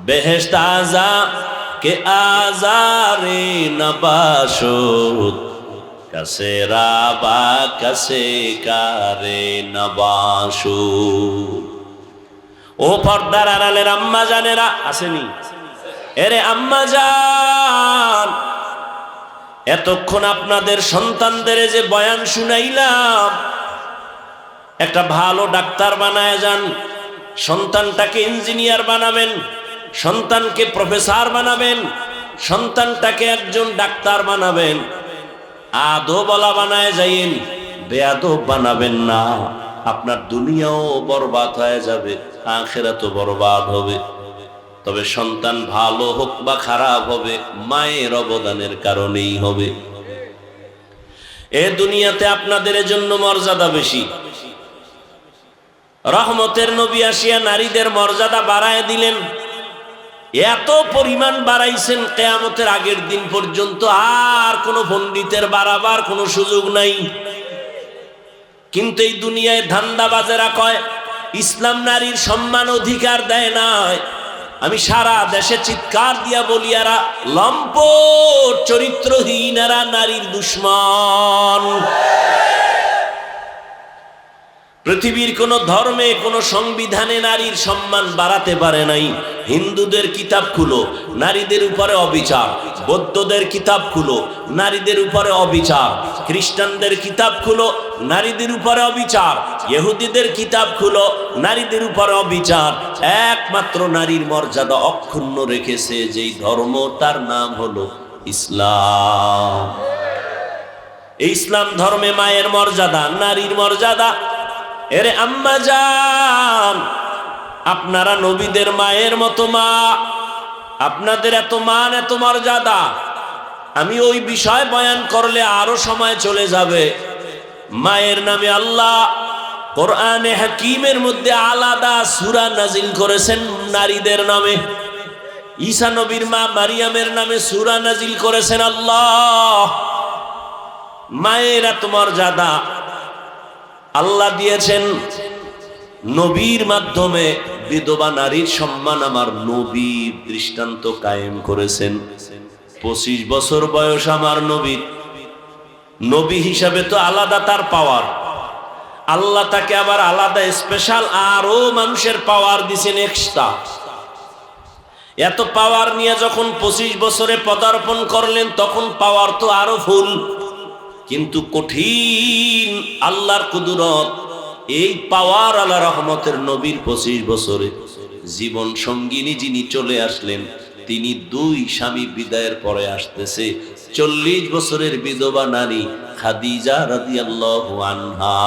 বেহেশত আযা কে আজারে নবাসুদ কাসে রাবা কাসে কারে নবাসুদ। ও পর্দার আড়ালের আম্মা জানেরা আসেনি? এরে আম্মা জান, এতক্ষণ আপনাদের সন্তানদের যে বয়ান শুনাইলাম, একটা ভালো ডাক্তার বানায় যান, সন্তানটাকে ইঞ্জিনিয়ার বানাবেন, সন্তানকে প্রফেসর বানাবেন, সন্তানটাকে একজন ডাক্তার বানাবেন। আদবওয়ালা বানায় যাইন, বেয়াদব বানাবেন না। আপনার দুনিয়াও বরবাদ হয়ে যাবে, আখিরাতও বরবাদ হবে। তবে সন্তান ভালো হোক বা খারাপ হবে, মায়ের অবদানের কারণেই হবে। এ দুনিয়াতে আপনাদের জন্য মর্যাদা বেশি। রহমতের নবী আসিয়া নারীদের মর্যাদা বাড়ায় দিলেন, এত পরিমাণ বাড়াইছেন কিয়ামতের আগের দিন পর্যন্ত আর কোনো পণ্ডিতের বাড়াবার কোনো সুযোগ নাই। কিন্তু এই দুনিয়ায় ধান্দাবাজেরা কয় ইসলাম নারীর সম্মান অধিকার দেয় নাই। আমি সারা দেশে চিৎকার দিয়া বলি, এরা লম্পট চরিত্রহীন, এরা নারীর দুশ্মন। পৃথিবীর কোন ধর্মে কোন সংবিধানে নারীর সম্মান বাড়াতে পারে নাই। হিন্দুদের কিতাব খুলো, নারীদের উপরে অবিচার। বৌদ্ধদের কিতাব খুলো, নারীদের উপরে অবিচার। খ্রিস্টানদের কিতাব খুলো, নারীদের উপরে অবিচার। ইহুদিদের কিতাব খুলো, নারীদের উপরে অবিচার। একমাত্র নারীর মর্যাদা অক্ষুণ্ণ রেখেছে যেই ধর্ম, তার নাম হলো ইসলাম। এই ইসলাম ধর্মে মায়ের মর্যাদা, নারীর মর্যাদা। এরে আম্মা জান, আপনারা নবীদের মায়ের মতো মা, আপনাদের এত মান, এত মর্যাদা। আমি ওই বিষয় বয়ান করলে আরো সময় চলে যাবে। মায়ের নামে আল্লাহ কোরআনে হাকিমের মধ্যে আলাদা সূরা নাজিল করেছেন নারীদের নামে। ঈসা নবীর মা মারিয়ামের নামে সূরা নাজিল করেছেন আল্লাহ। মায়ের এত মর্যাদা আল্লাহ দিয়েছেন। নবীর মাধ্যমে বিধবা নারীর সম্মান আমার নবী দৃষ্টান্ত কায়েম করেছেন। 25 বছর বয়স আমার নবী, নবী হিসাবে তো আলাদা তার পাওয়ার। আল্লাহ তাকে আবার আলাদা স্পেশাল আরো মানুষের পাওয়ার দিয়েছেন এক্সট্রা। এত পাওয়ার নিয়ে যখন 25 বছরে পদার্পণ করলেন, তখন পাওয়ার তো আরো ফুল। কিন্তু কঠিন আল্লাহর কুদরত, এই পাওয়ার আল্লাহ রহমতের নবীর 25 বছরে জীবন সঙ্গিনী যিনি চলে আসলেন, তিনি 2 স্বামী বিদায়ের পরে আসতেছে 40 বছরের বিধবা নারী খাদিজা রাদিয়াল্লাহু আনহা।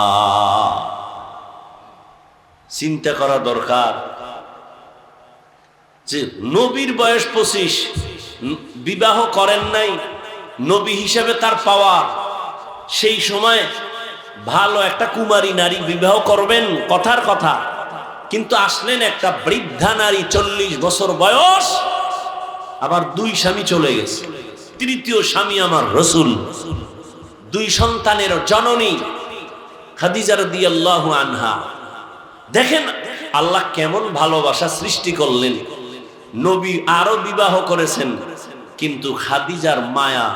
চিন্তা করা দরকার যে নবীর বয়স 25, বিবাহ করেন নাই, নবী হিসেবে তার পাওয়ার। সেই সময় ভালো একটা কুমারী নারী বিবাহ করবেন, কথার কথা। কিন্তু আসলেন একটা বৃদ্ধা নারী, 40 বছর বয়স, আবার 2 স্বামী চলে গেছে। তৃতীয় স্বামী আমার রাসূল, 2 সন্তানের জননী খাদিজা রাদিয়াল্লাহু আনহা। দেখেন আল্লাহ কেমন ভালোবাসা সৃষ্টি করলেন। নবী আরো বিবাহ করেছেন, কিন্তু খাদিজার মায়া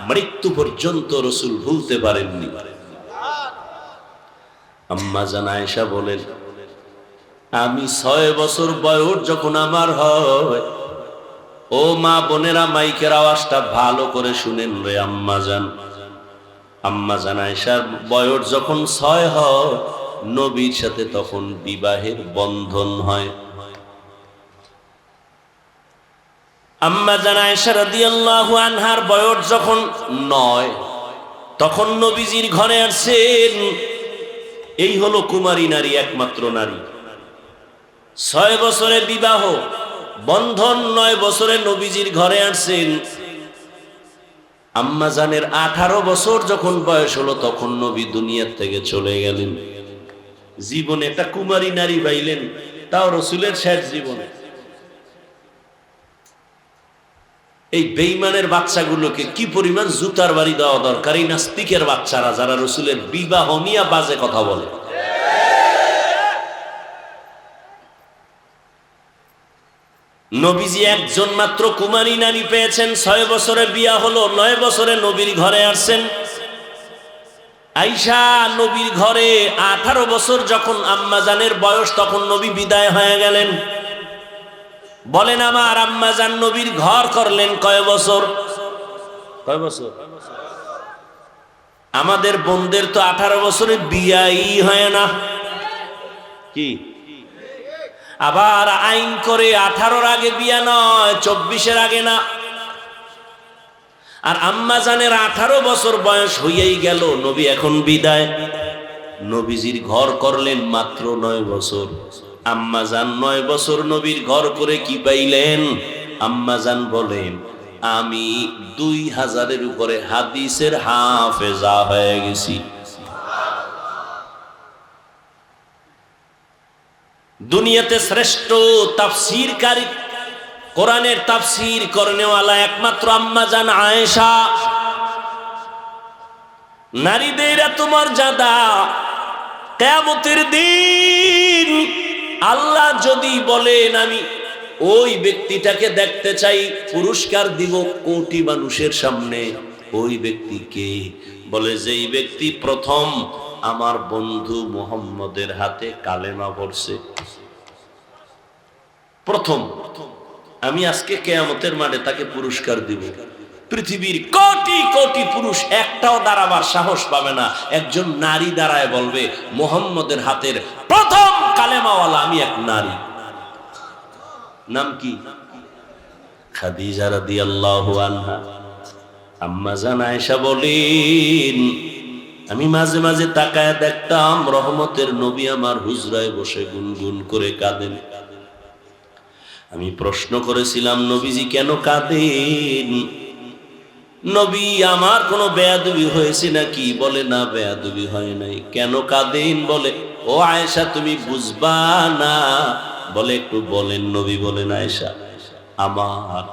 মৃত্যু পর্যন্ত রাসূল ভুলতে পারেননি। আম্মা জান আয়েশা বলেন, আমি 6 বছর বয়স যখন আমার হয়, ও মা বোনেরা মাইকের আওয়াজটা ভালো করে শুনেন রে আম্মা জান। আম্মা জান আয়েশার বয়স যখন 6 হয়, নবীর সাথে তখন বিবাহের বন্ধন হয়। আম্মা জান আয়েশা রাদিয়াল্লাহু আনহার বয়স যখন 9, তখন নবীজির ঘরে আসছেন। এই হলো কুমারী নারী, একমাত্র নারী। 6 বছরে বিবাহ বন্ধন, 9 বছরে নবীজির ঘরে আসছেন। আম্মা জানের 18 বছর যখন বয়স হলো, তখন নবী দুনিয়ার থেকে চলে গেলেন। জীবনে একটা কুমারী নারী পাইলেন, তাও রাসূলের শেষ জীবনে। এই বেঈমানের বাচ্চাগুলোকে কি পরিমাণ জুতার বাড়ি দেওয়া দরকার, এই নাস্তিকের বাচ্চারা যারা রাসূলের বিবাহ নিয়ে বাজে কথা বলে। নবীজি একজন মাত্র কুমারী নারী পেয়েছেন, 6 বছরে বিয়া হলো, 9 বছরে নবীর ঘরে আসছেন। আয়েশা নবীর ঘরে 18 বছর যখন আম্মাজানের বয়স, তখন নবী বিদায় হয়ে গেলেন। বলেন আমার আম্মাজান নবীর ঘর করলেন কয় বছর? কয় বছর? আমাদের বোনদের তো 18 বছরে বিয়াই হয় না। কি আবার আইন করে 18-র আগে বিয়া নয়, 24-এর আগে না। আর আম্মাজানের 18 বছর বয়স হইয়াই গেল, নবী এখন বিদায়। নবীজির ঘর করলেন মাত্র 9 বছর। আম্মাজান 9 বছর নবীর ঘর করে কি পাইলেন? আম্মাজান বলেন, আমি 2000-এর উপরে হাদিসের হাফেজা হয়ে গেছি। দুনিয়াতে শ্রেষ্ঠ তাফসীরকারী, কোরআনের তাফসীর করনেওয়ালা একমাত্র আম্মাজান আয়েশা। নারীদের এত মর্যাদা, কিয়ামতের দিন আল্লাহ যদি বলেন আমি ওই ব্যক্তিটাকে দেখতে চাই, পুরস্কার দিব কোটি মানুষের সামনে। ওই ব্যক্তিকে বলে, যেই ব্যক্তি প্রথম আমার বন্ধু মুহাম্মদের হাতে কালেমা পড়ছে, প্রথম, আমি আজকে কিয়ামতের মাঠে তাকে পুরস্কার দিব। পৃথিবীর কোটি কোটি পুরুষ একটাও দাঁড়াবার সাহস পাবে না, একজন নারী দাঁড়ায় বলবে মুহাম্মদের হাতের প্রথম কালেমাওয়ালা আমি এক নারী। নাম কি? খাদিজা রাদিয়াল্লাহু আনহা। আম্মা জান আয়েশা বলেন, আমি মাঝে মাঝে তাকায় দেখতাম রহমতের নবী আমার হুজরায় বসে গুনগুন করে কাঁদেন। আমি প্রশ্ন করেছিলাম, নবীজি কেন কাঁদেন? নবী আমার কোনো বেয়াদবি হয়েছে নাকি? বলে না, বেয়াদবি হয় নাই। কেন কাঁদেন? বলে, ও আয়েশা তুমি বুঝবা না। বলে, একটু বলেন। নবী বলেন, আয়েশা, আমার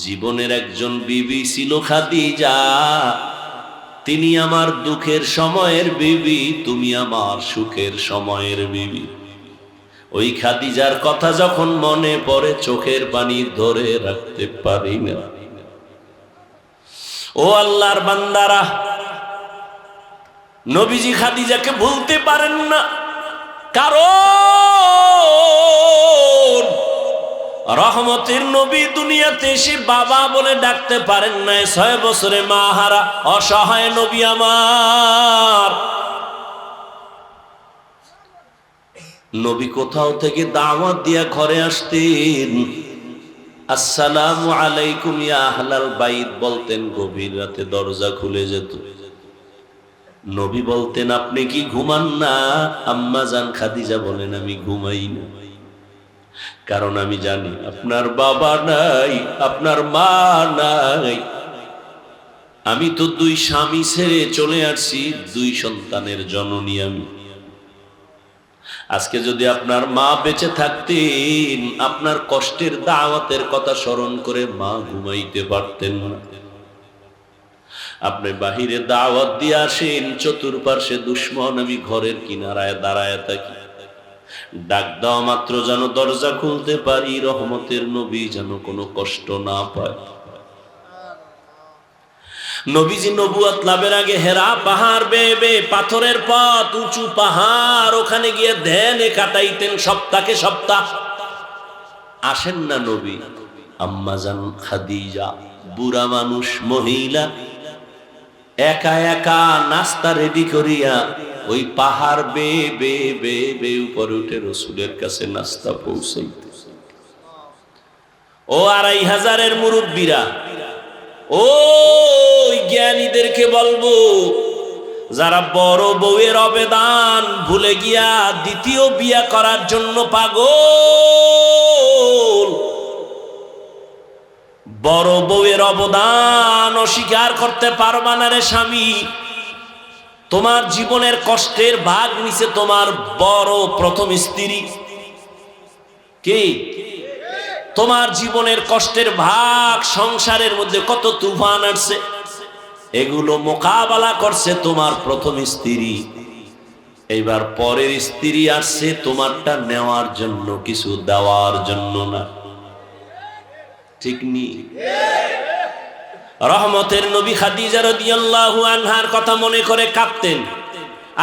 জীবনের একজন বিবি ছিল খাদিজা, তিনি আমার দুঃখের সময়ের বিবি, তুমি আমার সুখের সময়ের বিবি। ওই খাদিজার কথা যখন মনে পড়ে চোখের পানি ধরে রাখতে পারি না। ও আল্লাহর বান্দারা, নবীজি খাদিজাকে ভুলতে পারেন না, কারণ রহমতের নবী দুনিয়াতে এসে বাবা বলে ডাকতে পারেন না। 6 বছরে মা হারা অসহায় নবী আমার। নবী কোথাও থেকে দাওয়াত দিয়া ঘরে আসতেন, আসসালামু আলাইকুম ইয়া আহলাল বাইত বলতেন, গভীর রাতে দরজা খুলে যেত। নবী বলতেন, আপনি কি ঘুমান না? আম্মা জান খাদিজা বলেন, আমি ঘুমাই না, কারণ আমি জানি আপনার বাবা নাই, আপনার মা নাই। আমি তো 2 স্বামী ছেড়ে চলে আসছি, 2 সন্তানের জননী আমি। আজকে যদি আপনার মা বেঁচে থাকতেন, আপনার কষ্টের দাওয়াতের কথা স্মরণ করে মা ঘুমাইতে পারতেন না। আপনি বাহিরে দাওয়াত দিয়ে আসেন, চতুর্পার্শ্বে দুশ্মন, আমি ঘরের কিনারায় দাঁড়ায় থাকি, ডাক দেওয়া মাত্র যেন দরজা খুলতে পারি, রহমতের নবী যেন কোনো কষ্ট না পায়। নবীজি নবুয়ত লাভের আগে হেরা পাহাড় বেয়ে বেয়ে, পাথরের পথ, উঁচু পাহাড়, ওখানে গিয়ে ধ্যানে কাটাইতেন সপ্তাহে সপ্তাহ। আসেন না নবী, আম্মা জান খাদিজা বুড়া মানুষ মহিলা, একা একা নাস্তা রেডি করিয়া ওই পাহাড় বেয়ে বেয়ে বেয়ে বেয়ে উপরে উঠে রসুলের কাছে নাস্তা পৌঁছাইতে। ও 2500-এর মুরব্বীরা, ও জ্ঞানীদেরকে বলবো, যারা বড় বউয়ের অবেদান ভুলে গিয়া দ্বিতীয় বিয়া করার জন্য পাগল, বড় বউয়ের অবদান অস্বীকার করতে পারবা না রে স্বামী। তোমার জীবনের কষ্টের ভাগ নিছে তোমার বড় প্রথম স্ত্রী। কে? তোমার জীবনের কষ্টের ভাগ, সংসারের মধ্যে কত তুফান আসছে, এগুলো মোকাবেলা করছে তোমার প্রথম স্ত্রী। এইবার পরের স্ত্রী আসছে তোমারটা নেওয়ার জন্য, কিছু দেওয়ার জন্য না। ঠিক নি? রহমতের নবী খাদিজা রাদিয়াল্লাহু আনহার কথা মনে করে কাঁদতেন।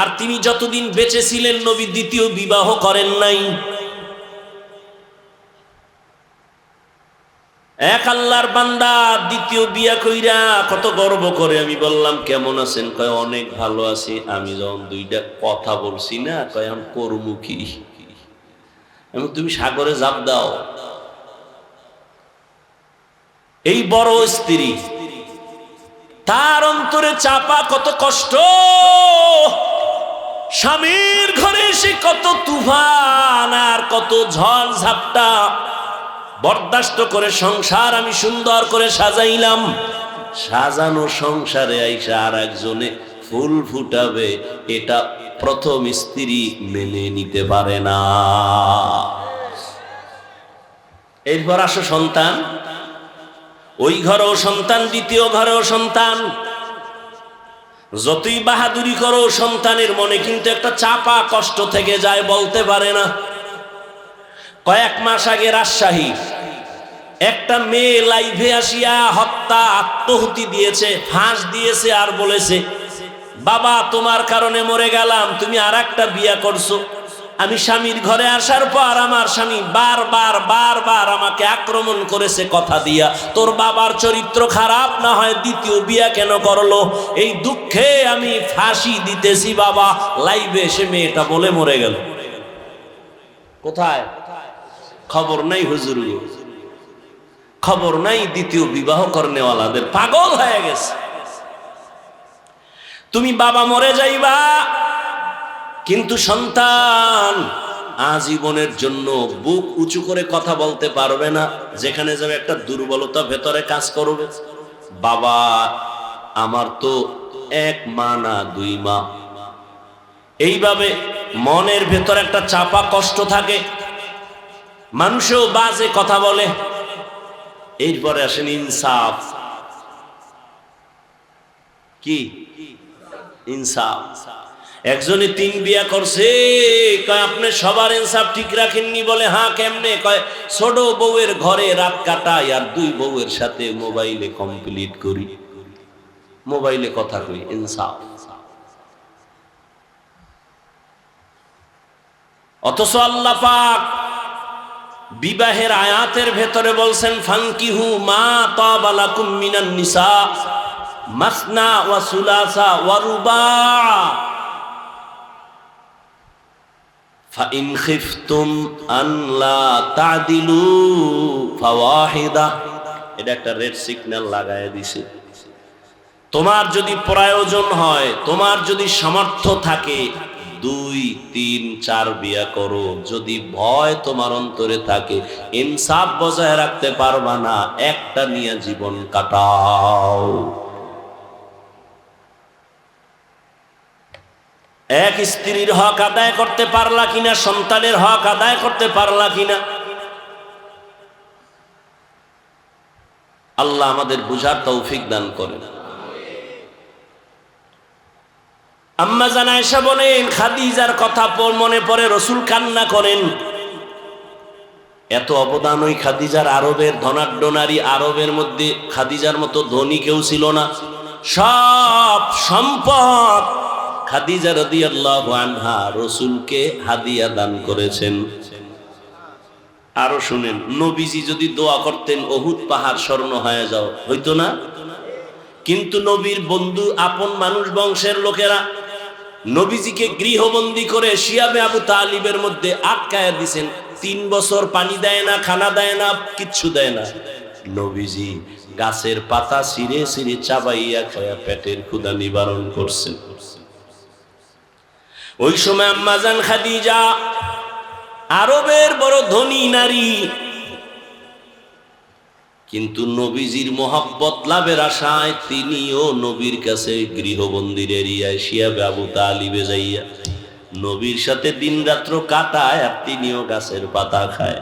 আর তিনি যতদিন বেঁচে ছিলেন নবী দ্বিতীয় বিবাহ করেন নাই। এক আল্লাহর বান্দা দ্বিতীয় বিয়া কইরা কত গর্ব করে। আমি বললাম কেমন আছেন? কয় অনেক ভালো আছি। আমি যখন দুইটা কথা বলছি না, কয় আমি করবো কি? আমি তুমি সাগরে জাপ দাও। এই বড় স্ত্রী, তার অন্তরে চাপা কত কষ্ট। স্বামীর ঘরে এসে কত তুফান আর কত ঝড় ঝাপটা বরদাস্ত করে সংসার আমি সুন্দর করে সাজাইলাম। সাজানো সংসারে আইসা আর একজনে ফুল ফুটাবে, এটা প্রথম স্ত্রী মেনে নিতে পারে না। এরপর আসো সন্তান, ওই ঘরেও সন্তান, দ্বিতীয় ঘরেও সন্তান। যতই বাহাদুরি করো সন্তানের মনে কিন্তু একটা চাপা কষ্ট থেকে যায়, বলতে পারে না। কয়েক মাস আগে রাজশাহী একটা মেয়ে লাইভে আসিয়া হত্যা আত্মহুতি দিয়েছে, ফাঁস দিয়েছে আর বলেছে, বাবা তোমার কারণে মরে গেলাম, তুমি আর একটা বিয়া করছো। আমি স্বামীর ঘরে আসার পর আমার স্বামী বারবার বারবার আমাকে আক্রমণ করেছে কথা দিয়া, তোর বাবার চরিত্র খারাপ, না হয় দ্বিতীয় বিয়া কেন করলো? এই দুঃখে আমি ফাঁসি দিতেছি বাবা। লাইভে এসে মেয়েটা বলে মরে গেল। কোথায়? খবর নাই হুজুর, খবর নাই দ্বিতীয় বিবাহ করনেওয়ালাদের। পাগল হয়ে গেছে। তুমি বাবা মরে যাইবা, কিন্তু সন্তান আজীবনের জন্য বুক উঁচু করে কথা বলতে পারবে না। যেখানে যাবে একটা দুর্বলতা ভেতরে কাজ করবে। বাবা আমার তো এক মা না দুই মা। এইভাবে মনের ভেতর একটা চাপা কষ্ট থাকে। মানুষও বাজে কথা বলে। এরপরে আসেন ইনসাফ। কি ইনসাফ? একজনে 3 বিয়া করছে, কয় আপনি সবার ইনসাফ ঠিক রাখেননি। বলে হ্যাঁ কেমনে? কয় ছোট বউয়ের ঘরে রাত কাটাই আর 2 বউয়ের সাথে মোবাইলে কমপ্লিট করি, মোবাইলে কথা কই। ইনসাফ। অথচ আল্লাহ পাক বিবাহের আয়াতের ভেতরে বলছেন, ফানকিহু মা তাবা লাকুম মিনান নিসা মাসনা ওয়া সুলাসা ওয়া রুবা ফাইন খিফতুম আন লা তা'দিলু ফাওয়াহিদা। এটা একটা রেড সিগন্যাল লাগায় দিছে। তোমার যদি প্রয়োজন হয়, তোমার যদি সামর্থ্য থাকে, 2, 3, 4 বিয়া করো। যদি ভয় তোমার অন্তরে থাকে, ইনসাফ বজায় রাখতে পারবা না, একটা নিয়ে জীবন কাটাও। এক স্ত্রীর হক আদায় করতে পারলা কিনা, সন্তানের হক আদায় করতে পারলা কিনা, আল্লাহ আমাদের বুঝার তৌফিক দান করেন। আম্মা জান আয়েশা বলেন, খাদিজার কথা মনে পড়ে রাসূল কান্না করেন। এত অবদান ওই খাদিজার। আরবের ধনাঢ্য নারী, আরবের মধ্যে খাদিজার মতো ধনী কেউ ছিল না। সব সম্পদ খাদিজা রাদিয়াল্লাহু আনহা রাসূলকে হাদিয়া দান করেছেন। আরো শুনেন, নবীজি যদি দোয়া করতেন উহুদ পাহাড় স্বর্ণ হয়ে যাও, হইতো না? কিন্তু নবীর বন্ধু, আপন মানুষ, বংশের লোকেরা নবীজিকে গৃহবন্দী করে শিয়াবে আবু তালিবের মধ্যে আটকায়া দিছেন। 3 বছর পানি দেয় না, খানা দেয় না, কিচ্ছু দেয় না। নবীজি গাছের পাতা ছিঁড়ে ছিঁড়ে চাবাইয়া খায়া পেটের ক্ষুধা নিবারণ করছেন। ওই সময় আম্মা জান খাদিজা আরবের বড় ধনী নারী, কিন্তু নবীজির মোহাব্বত লাভের আশায় তিনিও নবীর কাছে গৃহবন্দির এরিয়ায় শিয়াবে আবু তালিবে যাইয়া নবীর সাথে দিন রাত্র কাটায়, আর তিনিও গাছের পাতা খায়।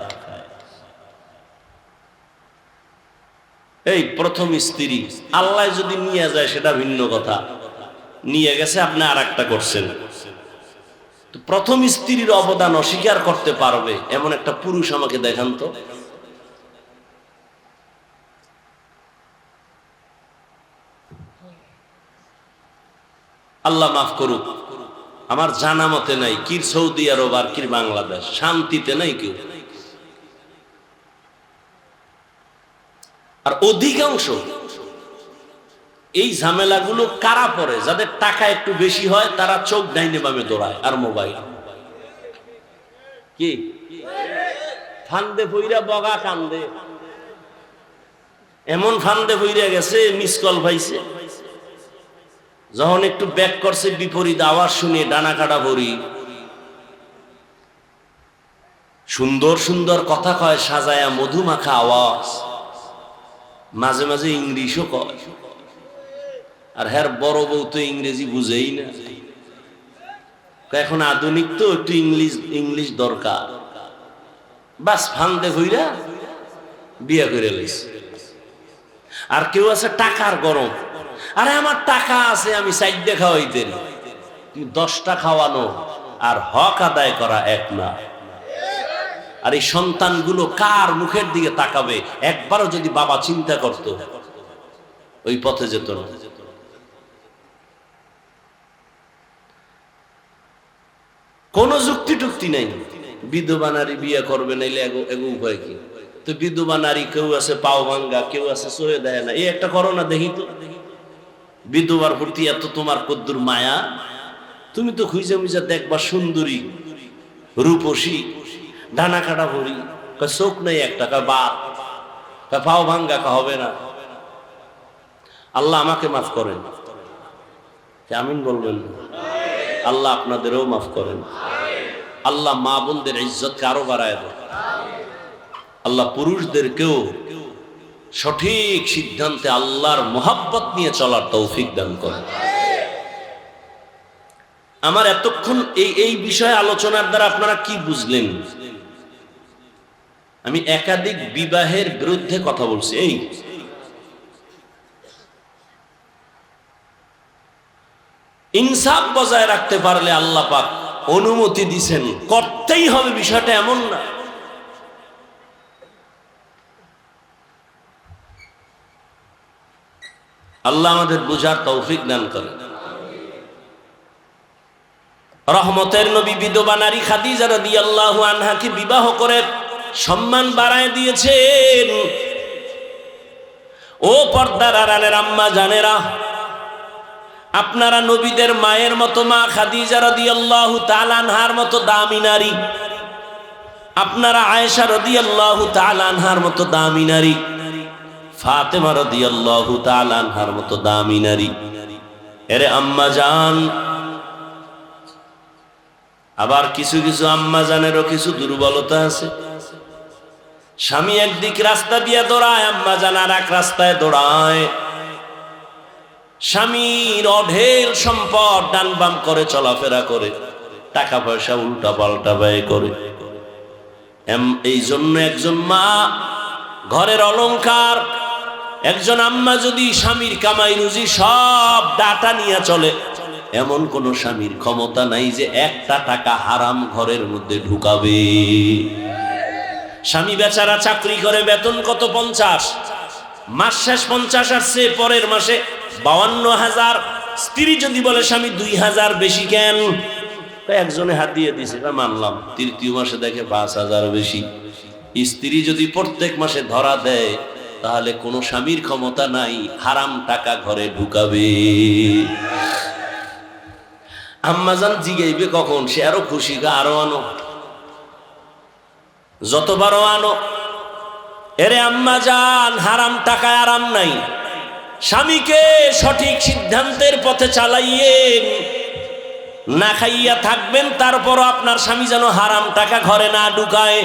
এই প্রথম স্ত্রী। আল্লাহ যদি নিয়ে যায় সেটা ভিন্ন কথা, নিয়ে গেছে আপনি আর একটা করছেন। তো প্রথম স্ত্রীর অবদান অস্বীকার করতে পারবে এমন একটা পুরুষ আমাকে দেখান তো। আল্লাহ মাফ করুক, আমার জানা মতে নাই কির সৌদি আরব আর কির বাংলাদেশ, শান্তিতে নাই কেউ। আর অধিকাংশ এই ঝামেলাগুলো কারা পড়ে? যাদের টাকা একটু বেশি হয় তারা চোখ ডাইনে বামে দৌড়ায় আর মোবাইল। কি ফান্দে পইরা বগা কান্দে, এমন ফান্দে পইরা গেছে মিস কল পাইছে, যখন একটু ব্যাক করছে বিপরীত আওয়াজ শুনে ডানা কাটা ভরি। সুন্দর সুন্দর কথা কয় সাজায়া মধুমাখা আওয়াজ, মাঝে মাঝে ইংলিশও কয়। আর হ্যার বড় বউ তো ইংরেজি বুঝেই না, এখন আধুনিক তো একটু ইংলিশ দরকার। বাস ফান্দে হইরা বিয়ে করে লইছে। আর কেউ আছে টাকার গরম, আরে আমার টাকা আছে আমি সাইডে খাওয়াইতেন, 10টা খাওয়ানো আর হক আদায় করা এক না। আর এই সন্তানগুলো কার মুখের দিকে তাকাবে? একবারও যদি বাবা চিন্তা করত ওই পথে যেত না। কোন যুক্তি টুক্তি নাই, বিধবা নারী বিয়ে করবে নাইলে এগো উপায় কি? তো বিধবা নারী কেউ আছে পাও ভাঙ্গা, কেউ আছে সয়ে দেয় না, এই একটা করো না দেখি তো। বিধবার প্রতি এত তোমার কদ্দুর মায়া, তুমি তো খুঁজে মুজা দেখবা সুন্দরী রূপসী ডানা কাটা ভরি, চোখ নেই একটা, বাপ পাও ভাঙ্গা হবে না। আল্লাহ আমাকে মাফ করেন, আমিন বলবেন। আল্লাহ আপনাদেরও মাফ করেন। আল্লাহ মা বোনদের ইজ্জতকে আরো বাড়ায় দেন। আল্লাহ পুরুষদেরকেও সঠিক সিদ্ধান্তে আল্লাহর মোহাব্বত নিয়ে চলার তৌফিক দান করেন। আমার এতক্ষণ এই বিষয়ে আলোচনার দ্বারা আপনারা কি বুঝলেন? আমি একাধিক বিবাহের বিরুদ্ধে কথা বলছি। এই ইনসাফ বজায় রাখতে পারলে আল্লাহ পাক অনুমতি দিছেন, করতেই হবে, বিষয়টা এমন না। আল্লাহ আমাদের বুঝার তৌফিক দান করেন। রহমতের নবী বিধবা নারী খাদিজা রাদিয়াল্লাহু আনহাকে বিবাহ করে সম্মান বাড়ায় দিয়েছেন। ও পর্দার আড়ালের আম্মা জানেরা, আপনারা নবীদের মায়ের মতো মা খাদিজা রাদিয়াল্লাহু তাআলা আনহার মতো দামি নারী, আপনারা আয়েশা রাদিয়াল্লাহু তাআলা আনহার মতো দামি নারী, ফাতেমা রাদিয়াল্লাহু তাআলা আনহার মতো দামি নারী। এরে আম্মা জান, আবার কিছু কিছু আম্মা জানেরও কিছু দুর্বলতা আছে। স্বামী একদিক রাস্তা দিয়ে দৌড়ায়, আম্মা জান আর এক রাস্তায় দৌড়ায়। স্বামীর অঢেল সম্পদ ডান বাম করে চলাফেরা করে, টাকা পয়সা উল্টা পাল্টা ব্যয় করে। এই জন্য একজন মা ঘরের অলংকার, একজন আম্মা যদি স্বামীর কামাই রুজি সব ডাটা নিয়ে চলে, এমন কোন স্বামীর ক্ষমতা নাই যে একটা টাকা হারাম ঘরের মধ্যে ঢুকাবে। স্বামী বেচারা চাকরি করে, বেতন কত 50, মাস শেষ 50 আসছে, পরের মাসে 52,000। স্ত্রী যদি বলে স্বামী 2,000 বেশি কেন, একজনে হাত দিয়ে দিছে, মানলাম। তৃতীয় মাসে দেখে 5,000 বেশি। স্ত্রী যদি প্রত্যেক মাসে ধরা দেয়, তাহলে কোনো স্বামীর ক্ষমতা নাই হারাম টাকা ঘরে ঢুকাবে। আম্মাজান জিগাইবে কখন, সে আরো খুশি, আরো আনো, যতবারও আনো। এরে আম্মাজান, হারাম টাকায় আরাম নাই। স্বামীকে সঠিক সিদ্ধান্তের পথে চালাইয়েন, না খাইয়া থাকবেন, তারপরও আপনার স্বামী যেন হারাম টাকা ঘরে না ঢুকায়।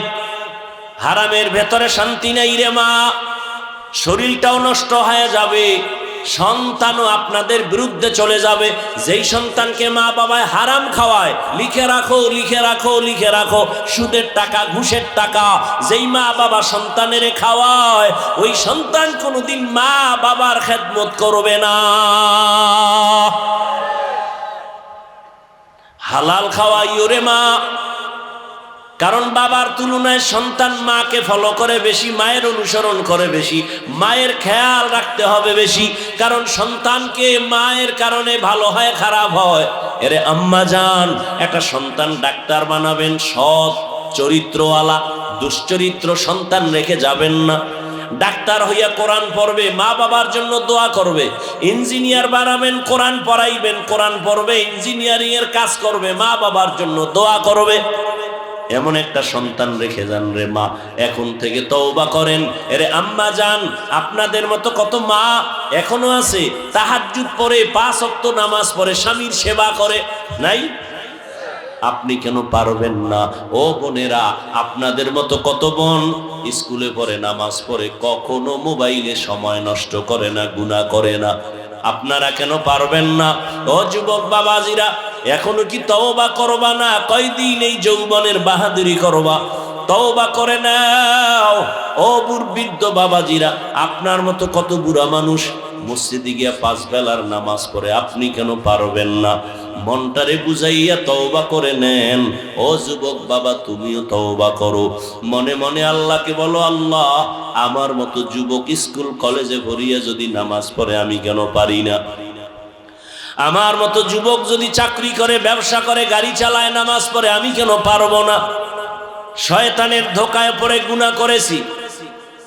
হারামের ভেতরে শান্তি নাই রে মা, শরীরটাও নষ্ট হয়ে যাবে, সন্তানও আপনাদের বিরুদ্ধে চলে যাবে। যেই সন্তানকে মা বাবায় হারাম খাওয়ায়, লিখে রাখো লিখে রাখো লিখে রাখো, সুদের টাকা ঘুষের টাকা যেই মা বাবা সন্তানের খাওয়ায়, ওই সন্তান কোনোদিন মা বাবার খেদমত করবে না। হালাল খাওয়াইও রে মা, কারণ বাবার তুলনায় সন্তান মাকে ফলো করে বেশি, মায়ের অনুসরণ করে বেশি, মায়ের খেয়াল রাখতে হবে বেশি। কারণ সন্তানকে মায়ের কারণে ভালো হয় খারাপ হয়। এরে আম্মা জান, একটা সন্তান ডাক্তার বানাবেন, সৎ চরিত্রওয়ালা, দুশ্চরিত্র সন্তান রেখে যাবেন না। ডাক্তার হইয়া কোরআন পড়বে, মা বাবার জন্য দোয়া করবে। ইঞ্জিনিয়ার বানাবেন, কোরআন পড়াইবেন, কোরআন পড়বে, ইঞ্জিনিয়ারিং এর কাজ করবে, মা বাবার জন্য দোয়া করবে। এমন একটা সন্তান রেখে যান রে মা, এখন থেকে তওবা করেন। এরে আম্মা জান, আপনাদের মতো কত মা এখনো আছে তাহাজ্জুদ পড়ে, 5 ওয়াক্ত নামাজ পড়ে, স্বামীর সেবা করে, নাই? আপনি কেন পারবেন না? ও বোনেরা, আপনাদের মতো কত বোন স্কুলে পড়ে, নামাজ পড়ে, কখনো মোবাইলে সময় নষ্ট করে না, গুনাহ করে না। আপনারা কেন পারবেন না? ও যুবক বাবাজিরা, এখনো কি তওবা করবা না? কয়দিন এই যৌবনের বাহাদুরি করবা? তওবা করে নাও। ও বৃদ্ধ বাবাজিরা, আপনার মতো কত বুড়া মানুষ মসজিদে গিয়া 5 বেলার নামাজ পড়ে, আপনি কেন পারবেন না? মনটারে বুঝাইয়া তওবা করে নেন। ও যুবক বাবা, তুমিও তওবা করো। মনে মনে আল্লাহকে বলো, আল্লাহ, আমার মতো যুবক স্কুল কলেজে ভরিয়া যদি নামাজ পড়ে, আমি কেন পারি না? আমার মতো যুবক যদি চাকরি করে, ব্যবসা করে, গাড়ি চালায়, নামাজ পড়ে, আমি কেন পারবো না? শয়তানের ধোকায় পড়ে গুনাহ করেছি,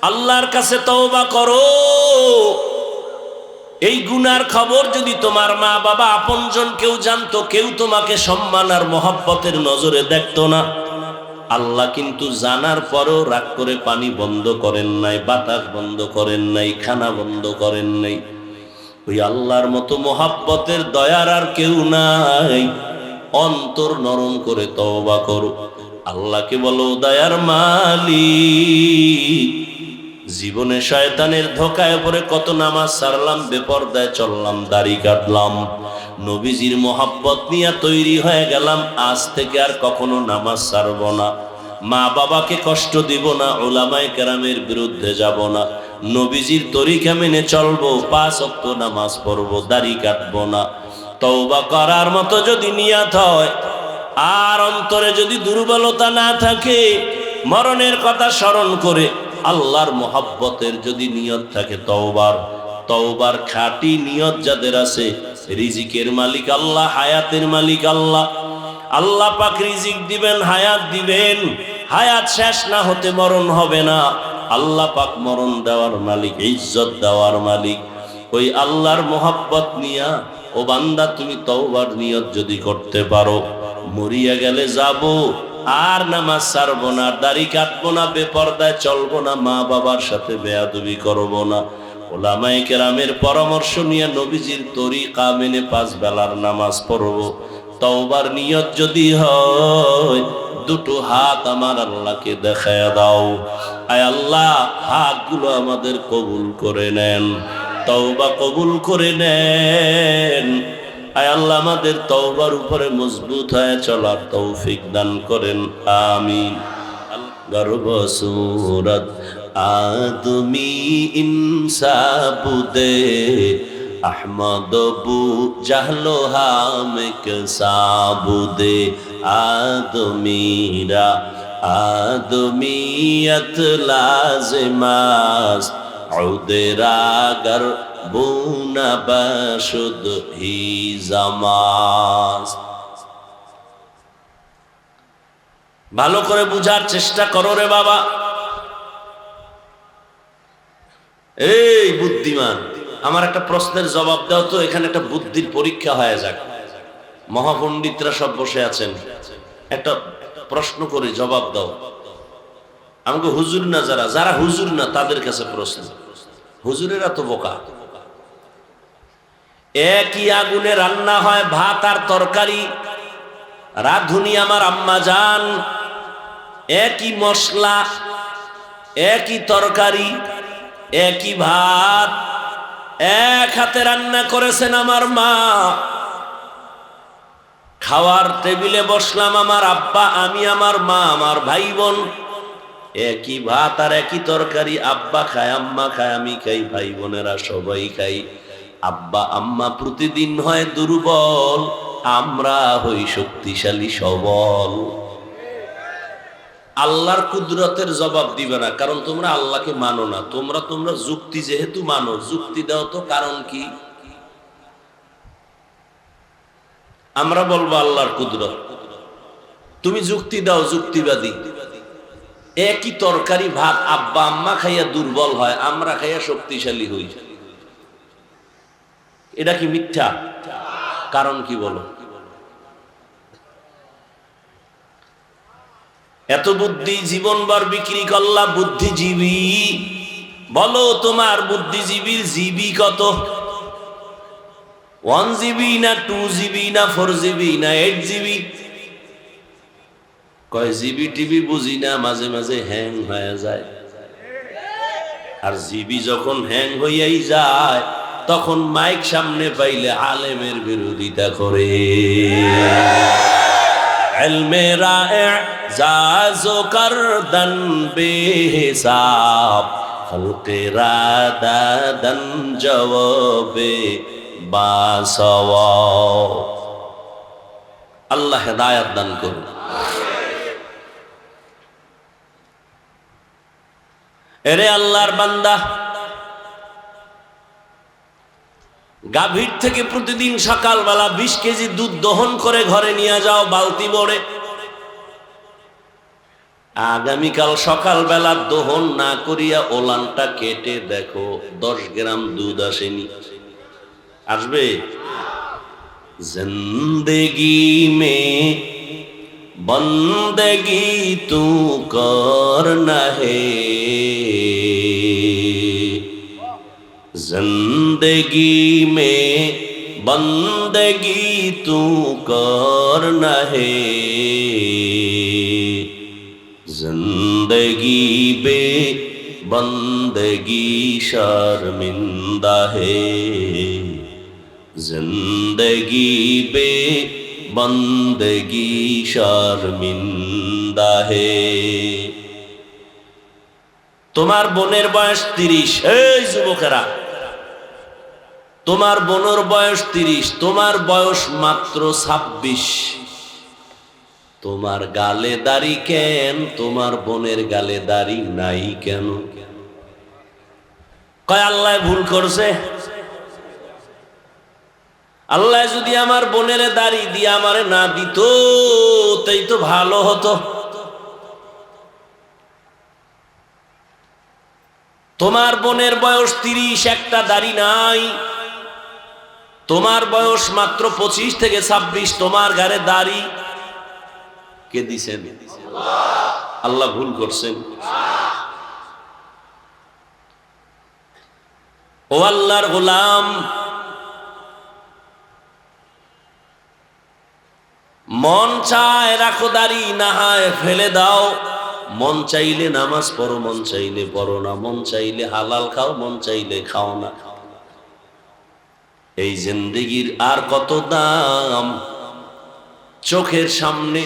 আল্লাহর কাছে তওবা করো। এই গুনার খবর যদি তোমার মা বাবা আপনজন কেউ জানতো, কেউ তোমাকে সম্মান আর মহব্বতের নজরে দেখতো না। আল্লাহ কিন্তু জানার পরেও রাগ করে পানি বন্ধ করেন নাই, বাতাস বন্ধ করেন নাই, খানা বন্ধ করেন নাই। ওই আল্লাহর মতো মহব্বতের দয়ার আর কেউ নাই। অন্তর নরম করে তওবা করো, আল্লাহকে বলো, দয়ার মালিক, জীবনে শয়তানের ধোকায় পড়ে কত নামাজ ছাড়লাম, বেপরদায় চললাম, দাড়ি কাটলাম, নবীজির মহব্বত নিয়ে তৈরি হয়ে গেলাম, আজ থেকে আর কখনো নামাজ ছাড়ব না, মা বাবাকে কষ্ট দিব না, উলামায়ে কেরামের বিরুদ্ধে যাব না, নবীজির তরিকা মেনে চলবো, 5 ওয়াক্ত নামাজ পড়বো, দাড়ি কাটবো না। তওবা করার মতো যদি নিয়ত হয়, আর অন্তরে যদি দুর্বলতা না থাকে, মরণের কথা স্মরণ করে আল্লাহর মহব্বতের যদি নিয়ত থাকে, তওবার খাঁটি নিয়ত যাদের আছে, রিজিকের মালিক আল্লাহ, হায়াতের মালিক আল্লাহ। আল্লাহ পাক রিজিক দিবেন, হায়াত দিবেন, হায়াত শেষ না হতে মরণ হবে না। আল্লাহ পাক মরণ দেওয়ার মালিক, ইজ্জত দেওয়ার মালিক। ওই আল্লাহর মহব্বত নিয়া, ও বান্দা, তুমি তওবার নিয়ত যদি করতে পারো, মরিয়া গেলে যাব, আর নামাজ ছাড়বো না, দাড়ি কাটবো না, বেপরদায় চলবো না, মা বাবার সাথে বেয়াদবি করবো না, উলামায়ে কেরামের পরামর্শ নিয়ে নবীজির তরিকা মেনে 5 বেলার নামাজ পড়বো। তওবার নিয়ত যদি হয়, দুটো হাত আমার আল্লাহকে দেখায় দাও। আয় আল্লাহ, হাতগুলো আমাদের কবুল করে নেন, তওবা কবুল করে নেন। আয় আল্লাহ, আমাদের তওবার উপরে মজবুত হয়ে চলার তৌফিক দান করেন, আমিন। গর্ব সুরত আদমি ইনসাবুদে, আহমদ বু জাহলো হামেক সাবুদে, আদমিরা আদমিয়ত লাজিমাস, উদরাগর বুনা বাশুদ হি জামাস। ভালো করে বুঝার চেষ্টা করো রে বাবা। এই বুদ্ধিমান, আমার একটা প্রশ্নের জবাব দাও তো, এখানে একটা বুদ্ধির পরীক্ষা হয়ে যাক। মহাপণ্ডিতরা সব বসে আছেন, একটা প্রশ্ন করে জবাব দাও। আমাকে হুজুর না, যারা হুজুর না তাদের কাছে প্রশ্ন। হুজুরেরা তো বোকা। একই আগুনে রান্না হয় ভাত আর তরকারি, রাধুনি আমার আম্মা জান, একই মশলা, একই তরকারি, একই ভাত, এক হাতে রান্না করেছেন আমার মা। খাওয়ার টেবিলে বসলাম আমার আব্বা, আমি, আমার মা, আমার ভাই বোন, একই ভাত আর একই তরকারি, আব্বা খায়, আম্মা খায়, আমি খাই, ভাই বোনেরা সবাই খাই। আব্বা আম্মা প্রতিদিন হয় দুর্বল, আমরা হই শক্তিশালী সবল। আল্লাহর কুদরতের জবাব দিবে না, কারণ তোমরা আল্লাহকে মানো না। তোমরা যুক্তি যেহেতু মানো, যুক্তি দাও তো কারণ কি। আমরা বলবো আল্লাহর কুদরত, তুমি যুক্তি দাও যুক্তিবাদী। একই তরকারি ভাত আব্বা আম্মা খাইয়া দুর্বল হয়, আমরা খাইয়া শক্তিশালী হই, এটা কি মিথ্যা? কারণ কি বলো? এত বুদ্ধি জীবনভর বিক্রি করলা, বুদ্ধিজীবী। বলো তোমার বুদ্ধিজীবীর জিবি কত? 1 জিবি না 2 জিবি না 4 জিবি না 8 জিবি? কয় জিবি টিভি বুঝি না, মাঝে মাঝে হ্যাং হয়ে যায়। আর জিবি যখন হ্যাং হইয়াই যায়, তখন মাইক সামনে পাইলে আলেমের বিরোধিতা করে। ইলমেরা ইজাজো করদন বেহিসাব, খলকেরা দাদন জওয়াবে বাসওয়াব। আল্লাহ হেদায়েত দান করুন। এরে আল্লাহর বান্দা, গাভীর থেকে প্রতিদিন সকালবেলা 20 কেজি দুধ দহন করে ঘরে নিয়ে যাও বালতি ভরে। আগামীকাল সকালবেলা দহন না করিয়া ওলানটা কেটে দেখো 10 গ্রাম দুধ আসেনি। আসবে? জিন্দেগি মে বন্দেগি তু করনা হে, जिंदगी में बंदगी तू करना है, जिंदगी बे बंदगी शर्मिंदा है, जिंदगी बे बंदगी शर्मिंदा है। তোমার বোনের বয়স 30। এই যুবকেরা, তোমার বোনের বয়স 30, তোমার বয়স মাত্র 26। তোমার গালে দাড়ি কেন? তোমার বোনের গালে দাড়ি নাই কেন? কয় আল্লাহ ভুল করছে। আল্লাহ যদি আমার বোনের দাড়ি দিয়ে আমারে না দিত, তাই তো ভালো হতো। তোমার বোনের বয়স 30, একটা দাড়ি নাই। তোমার বয়স মাত্র 25 থেকে 26, তোমার গায়ে দাড়ি কে দিছেন? আল্লাহ ভুল করছেন। ও আল্লাহর গোলাম, মন চায় রাখো দাড়ি, না হয় ফেলে দাও। মন চাইলে নামাজ পড়ো, মন চাইলে পড়ো না, মন চাইলে হালাল খাও, মন চাইলে খাও না। এই জিন্দেগির আর কত দাম? চোখের সামনে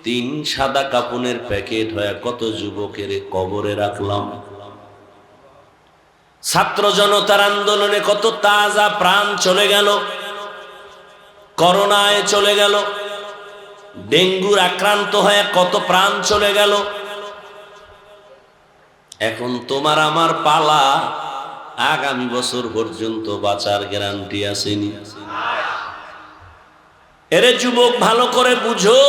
3 সাদা কাপনের প্যাকেট হয়ে কত যুবকের কবরে রাখলাম। ছাত্র জনতার আন্দোলনে কত তাজা প্রাণ চলে গেল, করোনায় চলে গেল, ডেঙ্গুর আক্রান্ত হয়ে কত প্রাণ চলে গেল। এখন তোমার আমার পালা, আগামী বছর পর্যন্ত বাঁচার গ্যারান্টি আসেনি। এরে যুবক, ভালো করে বুঝো,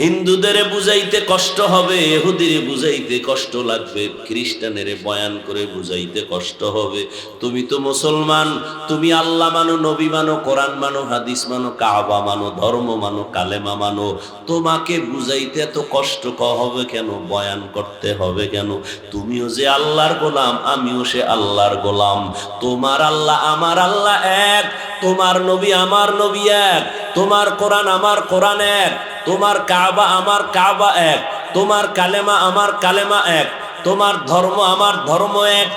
হিন্দুদের বুঝাইতে কষ্ট হবে, ইহুদিরে বুঝাইতে কষ্ট লাগবে, খ্রিস্টানের বয়ান করে বুঝাইতে কষ্ট হবে। তুমি তো মুসলমান, তুমি আল্লাহ মানো, নবী মানো, কোরআন মানো, হাদিস মানো, কাবা মানো, ধর্ম মানো, কালেমা মানো। তোমাকে বুঝাইতে এত কষ্ট হবে কেন? বয়ান করতে হবে কেন? তুমিও যে আল্লাহর গোলাম, আমিও সে আল্লাহর গোলাম। তোমার আল্লাহ আমার আল্লাহ এক, তোমার নবী আমার নবী এক, তোমার কোরআন আমার কোরআন এক, তোমার কাবা আমার কাবা এক, তোমার কালেমা আমার কালেমা এক, তোমার ধর্ম আমার ধর্ম এক।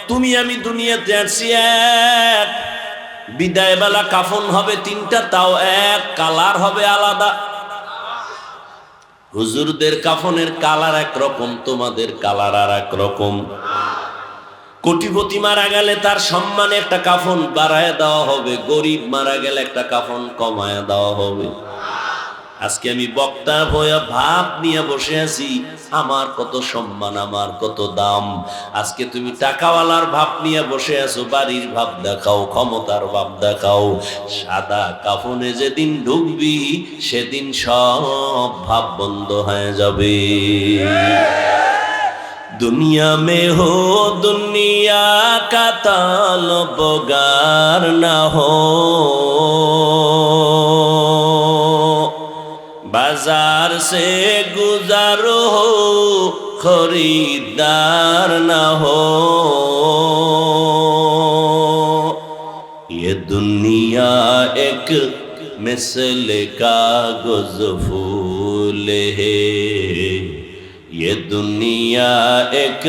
তুমি আমি দুনিয়াতে আসছি এক। বিদায় বেলা কাফন হবে 3টা, তাও এক, কালার হবে আলাদা। হুজুরদের কাফনের কালার একরকম, তোমাদের কালার আর এক রকম। কোটিপতি মারা গেলে তার সম্মানে একটা কাফন বাড়ায় দেওয়া হবে, গরিব মারা গেলে একটা কাফন কমায় দেওয়া হবে। আজকে আমি বক্তা হয়ে ভাব নিয়ে বসে আছি, আমার কত সম্মান, আমার কত দাম। আজকে তুমি টাকাওয়ালার ভাব নিয়ে বসে আছো, বাড়ির ভাব দেখাও, ক্ষমতার ভাব দেখাও। সাদা কাফনে যেদিন ঢুকবি সেদিন সব ভাব বন্ধ হয়ে যাবে। दुनिया में हो दुनिया का ताल्लुगार ना हो, बाजार से गुजर हो खरीदार ना हो। ये दुनिया एक मिसल कागज फूल है, ये दुनिया एक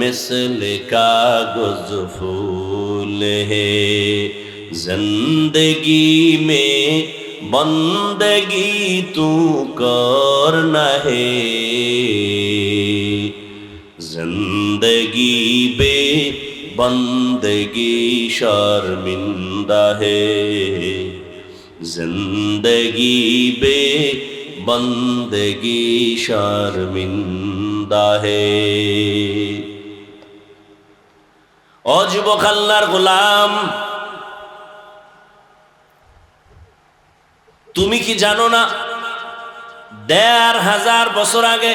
मिसल कागज फूल है। जिंदगी में बंदगी तू करना है, जिंदगी बे बंदगी शर्मिंदा है, जिंदगी बे बंदगी शर्मिंदा है। ओ যুবক আল্লাহর গোলাম, তুমি কি জানো না ১৫০০ বছর আগে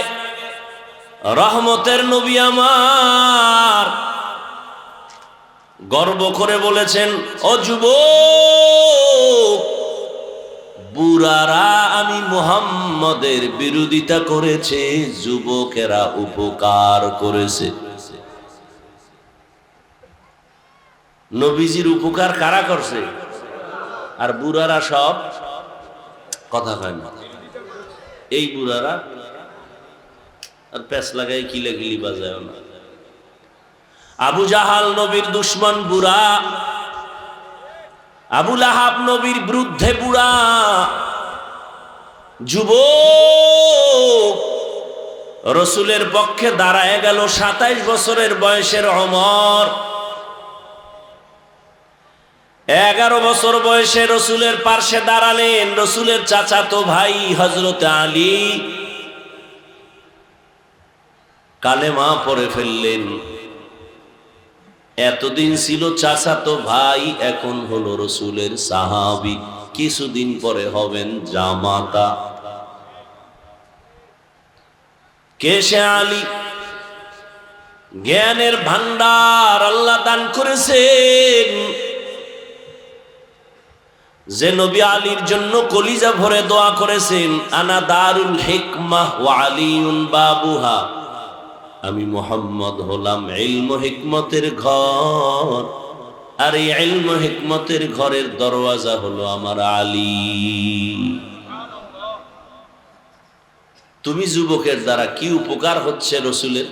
রহমতের নবী আমার গর্ব করে বলেছেন, ও যুবক, বুড়ারা আমি মুহাম্মদের বিরোধিতা করেছে, যুবকেরা উপকার করেছে। নবীজির উপকার কারা করছে? আর বুড়ারা সব কথা কয় না। এই বুড়ারা আর প্যাচ লাগাই কিলাকিলি বাজায় না। আবু জাহাল নবীর দুশ্মন বুড়া, আবু লাহাব নবীর বিরুদ্ধে বুড়া, যুবক রসুলের পক্ষে দাঁড়ায় গেল ২৭ বছরের বয়সের ওমর। ১১ বছর বয়সে রসুলের পার্শ্বে দাঁড়ালেন রসুলের চাচাতো ভাই হযরত আলী, কালেমা পড়ে ফেললেন। এতদিন ছিল চাচাতো ভাই, এখন হলো রসুলের সাহাবী, কিছুদিন পরে হবেন জামাতা। কে সে আলী? জ্ঞানের ভান্ডার আল্লাহ দান করেছেন, যে নবী আলীর জন্য কলিজা ভরে দোয়া করেছেন, আনা দারুল হিকমাহ ওয়া আলিউন বাবুহা, আমি মুহাম্মদ হলাম ইলম হিকমতের ঘর, আর এই ইলম হিকমতের ঘরের দরওয়াজা হলো আমার আলী। তুমি যুবকের দ্বারা কি উপকার হচ্ছে রসুলের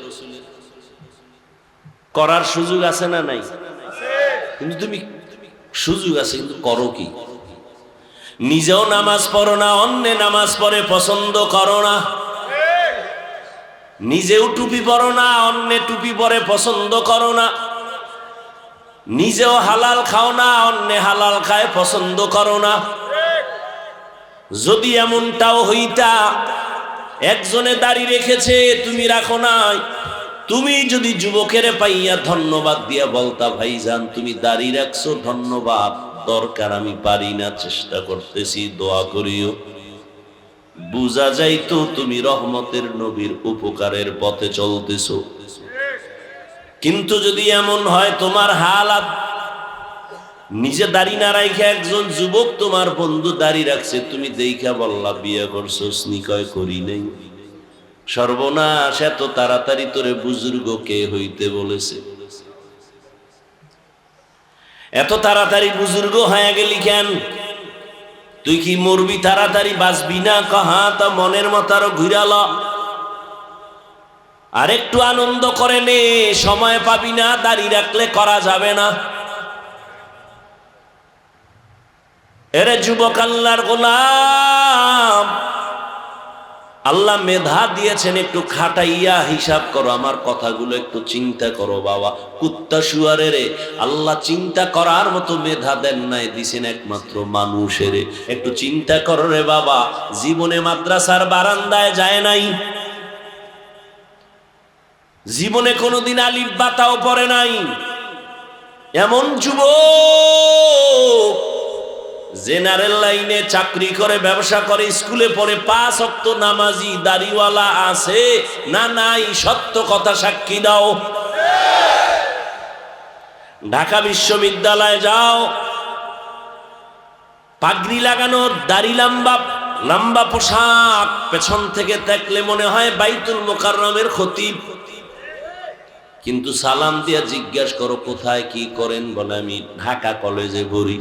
করার সুযোগ আছে না নাই? কিন্তু তুমি সুযোগ আছে, কিন্তু করো কি? নিজেও নামাজ পড়ো না, অন্য নামাজ পড়ে পছন্দ করো না। নিজেও টুপি পরো না, অন্য টুপি পরে পছন্দ করো না। নিজেও হালাল খাও না, অন্য হালাল খায় পছন্দ করো না। যদি এমনটাও হইতা, একজনে দাড়ি রেখেছে তুমি রাখো নাই, তুমি যদি যুবকের পাইয়া ধন্যবাদ দিয়া বলতা, ভাইজান তুমি দাড়ি রাখছো, ধন্যবাদ, দরকার আমি পারি না, চেষ্টা করতেছি, দোয়া করিও, বুঝা যাইতো তুমি রহমতের নবীর উপকারের পথে চলতেছো। কিন্তু যদি এমন হয় তোমার হালাত, নিজে দাড়ি না রাখে একজন যুবক তোমার বন্ধু দাড়ি রাখছে, তুমি দেখা বললা বিয়ে করছো, নিকয় করি নাই, সর্বনাশ, এত তাড়াতাড়ি তোরে বুজুর্গ কে হইতে বলেছে? এত তাড়াতাড়ি বুজুর্গ হয়ে গেলি কেন? তুই কি মরবি তাড়াতাড়ি, বাঁচবি না? কাহা তা মনের মতারও ঘুরাল, আর একটু আনন্দ করে নে, সময় পাবি না, দাড়ি রাখলে করা যাবে না। এরে যুবক আল্লাহর গোলাম, আল্লাহ মেধা দিয়েছেন, একটু খাটাইয়া হিসাব করো, আমার কথাগুলো একটু চিন্তা করো বাবা। কুত্তা শুয়ারে রে আল্লাহ চিন্তা করার মতো মেধা দেন নাই, দিছেন একমাত্র মানুষের। একটু চিন্তা করো রে বাবা, জীবনে মাদ্রাসার বারান্দায় যায় নাই, জীবনে কোনোদিন আলিফ বাতাও পড়ে নাই, এমন যুবক জেনারেল লাইনে চাকরি করে, ব্যবসা করে, স্কুলে পড়ে, 5 ওয়াক্ত নামাজি দাড়িওয়ালা আছে না নাই? সত্য কথা সাক্ষী দাও। ঢাকা বিশ্ববিদ্যালয়ে যাও, পাগড়ি লাগানো, দাড়ি লম্বা লম্বা পোশাক, পেছন থেকে দেখলে মনে হয় বাইতুল মোকাররমের খতিব, কিন্তু সালাম দিয়া জিজ্ঞাসা করো কোথায় কি করেন, বলে আমি ঢাকা কলেজে পড়ি,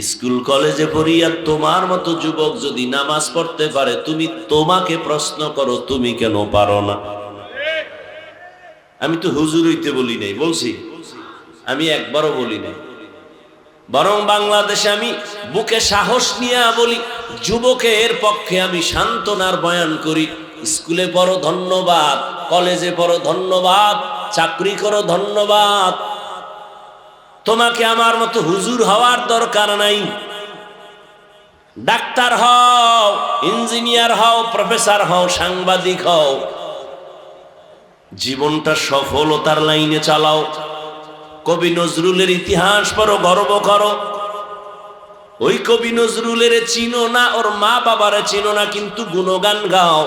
স্কুল কলেজে পড়ি। আর তোমার মতো যুবক যদি নামাজ পড়তে পারে, তুমি তোমাকে প্রশ্ন করো তুমি কেন পারো না? আমি তো হুজুর হইতে বলি নাই, বলছি আমি একবারও বলি নাই, বরং বাংলাদেশে আমি বুকে সাহস নিয়ে বলি, যুবকের পক্ষে আমি সান্ত্বনার বয়ান করি। স্কুলে পড়ো ধন্যবাদ, কলেজে পড়ো ধন্যবাদ, চাকরি করো ধন্যবাদ, তোমাকে আমার মতো হুজুর হওয়ার দরকার নাই। ডাক্তার হও, ইঞ্জিনিয়ার হও, প্রফেসর হও, সাংবাদিক হও, জীবনটা সফলতার লাইনে চালাও। কবি নজরুলের ইতিহাস পড়ো, গর্ব করো। ওই কবি নজরুলের চিনো না, ওর মা বাবারে চিনো না, কিন্তু গুণগান গাও।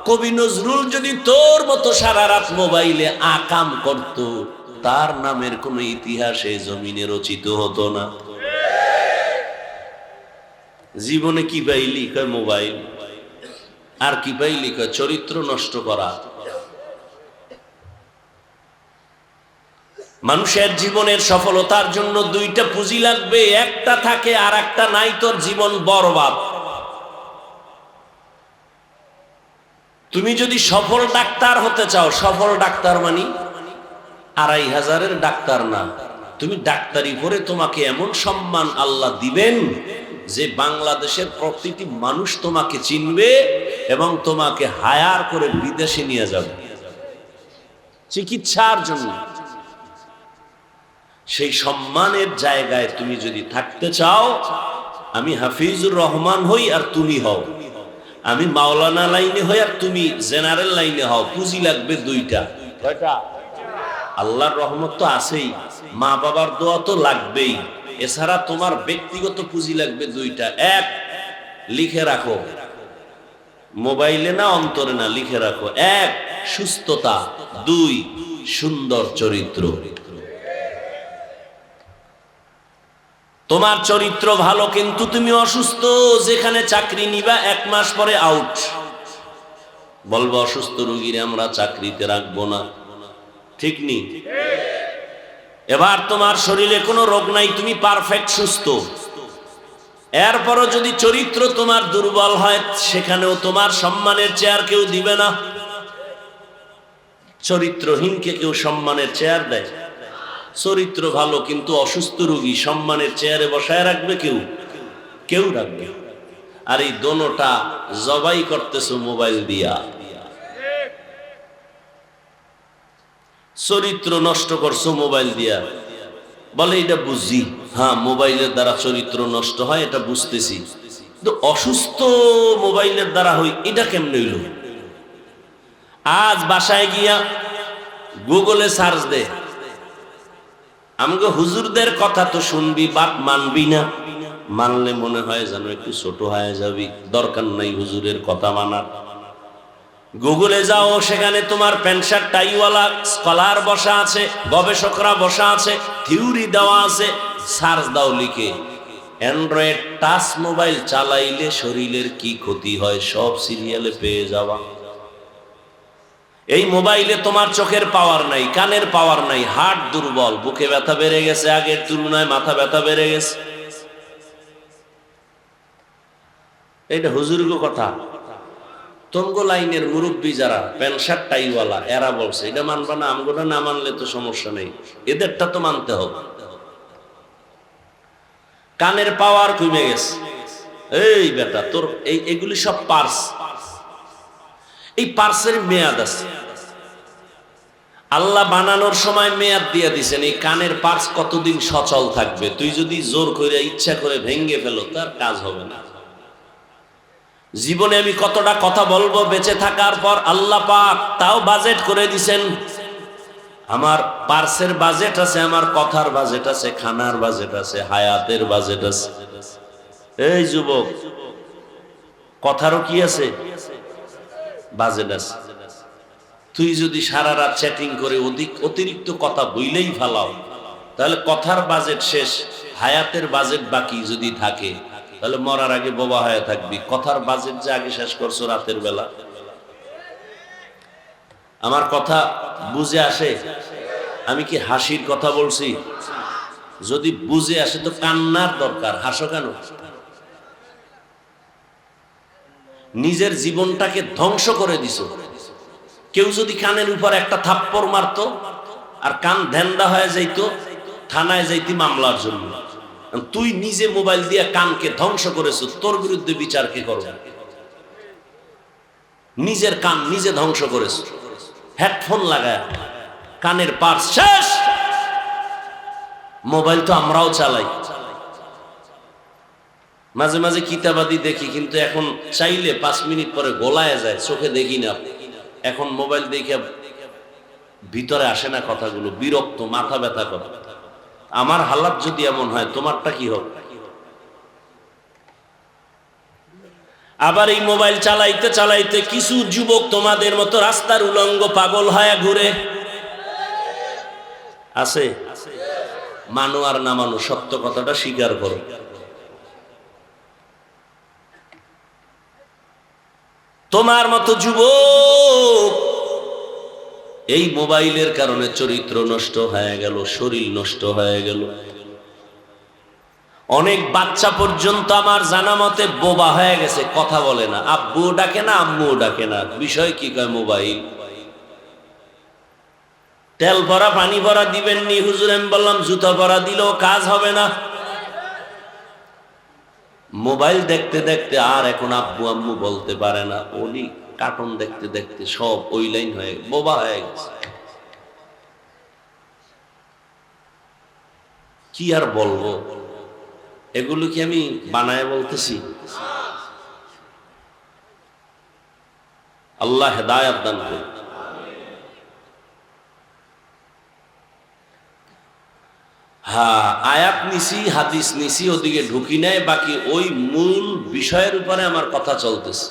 কবি নজরুল যদি তোর মতো সারা রাত মোবাইলে আকাম করত, তার নামের কোন ইতিহাসে জমিনে রচিত হতো না। জীবনে কি পাইলি? কয় মোবাইল। আর কি পাইলি? কয় চরিত্র নষ্ট করা। মানুষের জীবনের সফলতার জন্য 2টা পুঁজি লাগবে, একটা থাকে আর একটা নাই, তোর জীবন বরবাদ। তুমি যদি সফল ডাক্তার হতে চাও, সফল ডাক্তার মানে 2500-এর ডাক্তার না, তুমি ডাক্তারি পড়ে তোমাকে এমন সম্মান আল্লাহ দিবেন যে বাংলাদেশের প্রতিটি মানুষ তোমাকে চিনবে এবং তোমাকে হায়ার করে বিদেশে নিয়ে যাবে চিকিৎসার জন্য। সেই সম্মানের জায়গায় তুমি যদি থাকতে চাও, আমি হাফিজুর রহমান হই আর তুমি হও, আমি মাওলানা লাইনে হই আর তুমি জেনারেল লাইনে হও, পুঁজি লাগবে 2টা। কয়টা? আল্লাহর রহমত তো আছেই, মা বাবার দোয়া তো লাগবেই, এছাড়া তোমার ব্যক্তিগত পুঁজি লাগবে 2টা। 1, লিখে রাখো, মোবাইলে না অন্তরে না, লিখে রাখো। 1, সুস্থতা। 2, সুন্দর চরিত্র। তোমার চরিত্র ভালো কিন্তু তুমি অসুস্থ, যেখানে চাকরি নিবা 1 মাস পরে আউট, বলবো অসুস্থ রোগীরে আমরা চাকরিতে রাখবো না, ঠিক নি? এবার তোমার শরীরে কোনো রোগ নাই, তুমি পারফেক্ট সুস্থ, এরপরও যদি চরিত্র তোমার দুর্বল হয়, সেখানেও তোমার সম্মানের চেয়ার কেউ দিবে না। চরিত্রহীনকে কেউ সম্মানের চেয়ার দেয়? চরিত্র ভালো কিন্তু অসুস্থ রোগী সম্মানের চেয়ারে বসায় রাখবে কেউ? কেউ রাখবে। আর এই দোনোটা জবাই করতেছো মোবাইল দিয়া, চরিত্র নষ্ট করছো মোবাইল দিয়া। বলে এটা বুঝি, হ্যাঁ মোবাইলের দ্বারা চরিত্র নষ্ট হয়, এটা বুঝতেছি, কিন্তু অসুস্থ মোবাইলের দ্বারা হই এটা কেমনে হইল? আজ বাসায় গিয়া গুগলে সার্চ দে, আমাকে হুজুরদের কথা তো শুনবি, বাপ মানবি না, মানলে মনে হয় যেন একটু ছোট হয়ে যাবি, দরকার নাই হুজুরের কথা মানার। গুগলে যাও, সেখানে তোমার প্যান্ট শার্ট টাইওয়ালা স্কলার বসা আছে, গবেষকরা বসা আছে, থিওরি দেওয়া আছে, সার্চ দাও লিখে, অ্যান্ড্রয়েড টাচ মোবাইল চালাইলে শরীরের কি ক্ষতি হয় সব সিরিয়ালে পেয়ে যাওয়া। এই মোবাইলে তোমার চোখের পাওয়ার নাই, কানের পাওয়ার নাই, হার্ট দুর্বল, বুকে ব্যথা বেড়ে গেছে, আগের তুলনায় মাথা ব্যথা বেড়ে গেছে। এটা হুজুরগো কথা। তঙ্গ লাইনের মুরব্বী যারা প্যান্ট শার্ট টাইওয়ালা, এরা বলছে এটা মানবা না, আমগোটা না মানলে তো সমস্যা নেই, এদেরটা তো মানতে হবে। কানের পাওয়ার কমে গেছে, এই বেটা তোর এগুলি সব পার্স, এই পার্সের মেয়াদ আছে, আল্লাহ বানানোর সময় মেয়াদ দিয়ে দিছেন। এই কানের পার্স কতদিন সচল থাকবে? তুই যদি জোর করে ইচ্ছা করে ভেঙ্গে ফেলো, তার কাজ হবে না। জীবনে আমি কতটা কথা বলবো বেঁচে থাকার পর, আল্লাহ পাক তাও বাজেট করে দিছেন। আমার পার্সের বাজেট আছে, আমার কথার বাজেট আছে, খানার বাজেট আছে, হায়াতের বাজেট আছে। এই যুবক, কথারও কি আছে? বাজেট আছে। তুই যদি সারা রাত চ্যাটিং করে অতিরিক্ত কথা বইলেই ফালাও, তাহলে কথার বাজেট শেষ, হায়াতের বাজেট বাকি যদি থাকে, তাহলে মরার আগে বোবা হয়ে থাকবি। কথার বাজেট যে আগে শেষ করছো রাতের বেলা। আমার কথা বুঝে আসে? আমি কি হাসির কথা বলছি? যদি বুঝে আসে তো কান্নার দরকার, হাসো কেন? নিজের জীবনটাকে ধ্বংস করে দিছো। কেউ যদি কানের উপর একটা থাপ্পড় মারতো আর কান ধ্যানদা হয়ে যাইতো, থানায় যাইতি মামলার জন্য। তুই নিজে মোবাইল দিয়ে কানকে ধ্বংস করেছো, তোর বিরুদ্ধে বিচার কে করবে? নিজের কান নিজে ধ্বংস করেছো। হেডফোন লাগায় কানের পার্স শেষ। মোবাইল তো আমরাও চালাই, মাঝে মাঝে কিতাবাদি দেখি, কিন্তু এখন চাইলে 5 মিনিট পরে গোলায় যায়, চোখে দেখি না। এখন মোবাইল দেখে ভিতরে আসে না কথাগুলো, বিরক্ত, মাথা ব্যথা করে। আমার হালাত যদি এমন হয়, তোমারটা কি হবে? আবার এই মোবাইল চালাইতে চালাইতে কিছু যুবক তোমাদের মতো রাস্তার উলঙ্গ পাগল হয়ে ঘুরে। আছে? মানো আর না মানো, সত্য কথাটা স্বীকার করো। তোমার মতো যুবক এই মোবাইলের কারণে চরিত্র নষ্ট হয়ে গেল, শরীর নষ্ট হয়ে গেল। অনেক বাচ্চা পর্যন্ত আমার জানা মতে বোবা হয়ে গেছে, কথা বলে না, আব্বু ডাকে না, আম্মু ডাকে না। বিষয় কি? কয় মোবাইল। তেল ভরা পানি ভরা দিবেন নি হুজুর, আমি বললাম জুতা ভরা দিলেও কাজ হবে না। মোবাইল দেখতে দেখতে আর এখন আব্বু আম্মু বলতে পারে না, ওলি কার্টুন দেখতে দেখতে সব ওই লাইন হয়ে বোবা হয়ে গেছে। কি আর বলবো? এগুলো কি আমি বানায় বলতেছি? আল্লাহ হেদায়েত দান করুন। হ্যাঁ, আয়াত নিছি, হাদিস নিছি, ওদিকে ঢুকি নাই, বাকি ওই মূল বিষয়ের উপরে আমার কথা চলতেছে।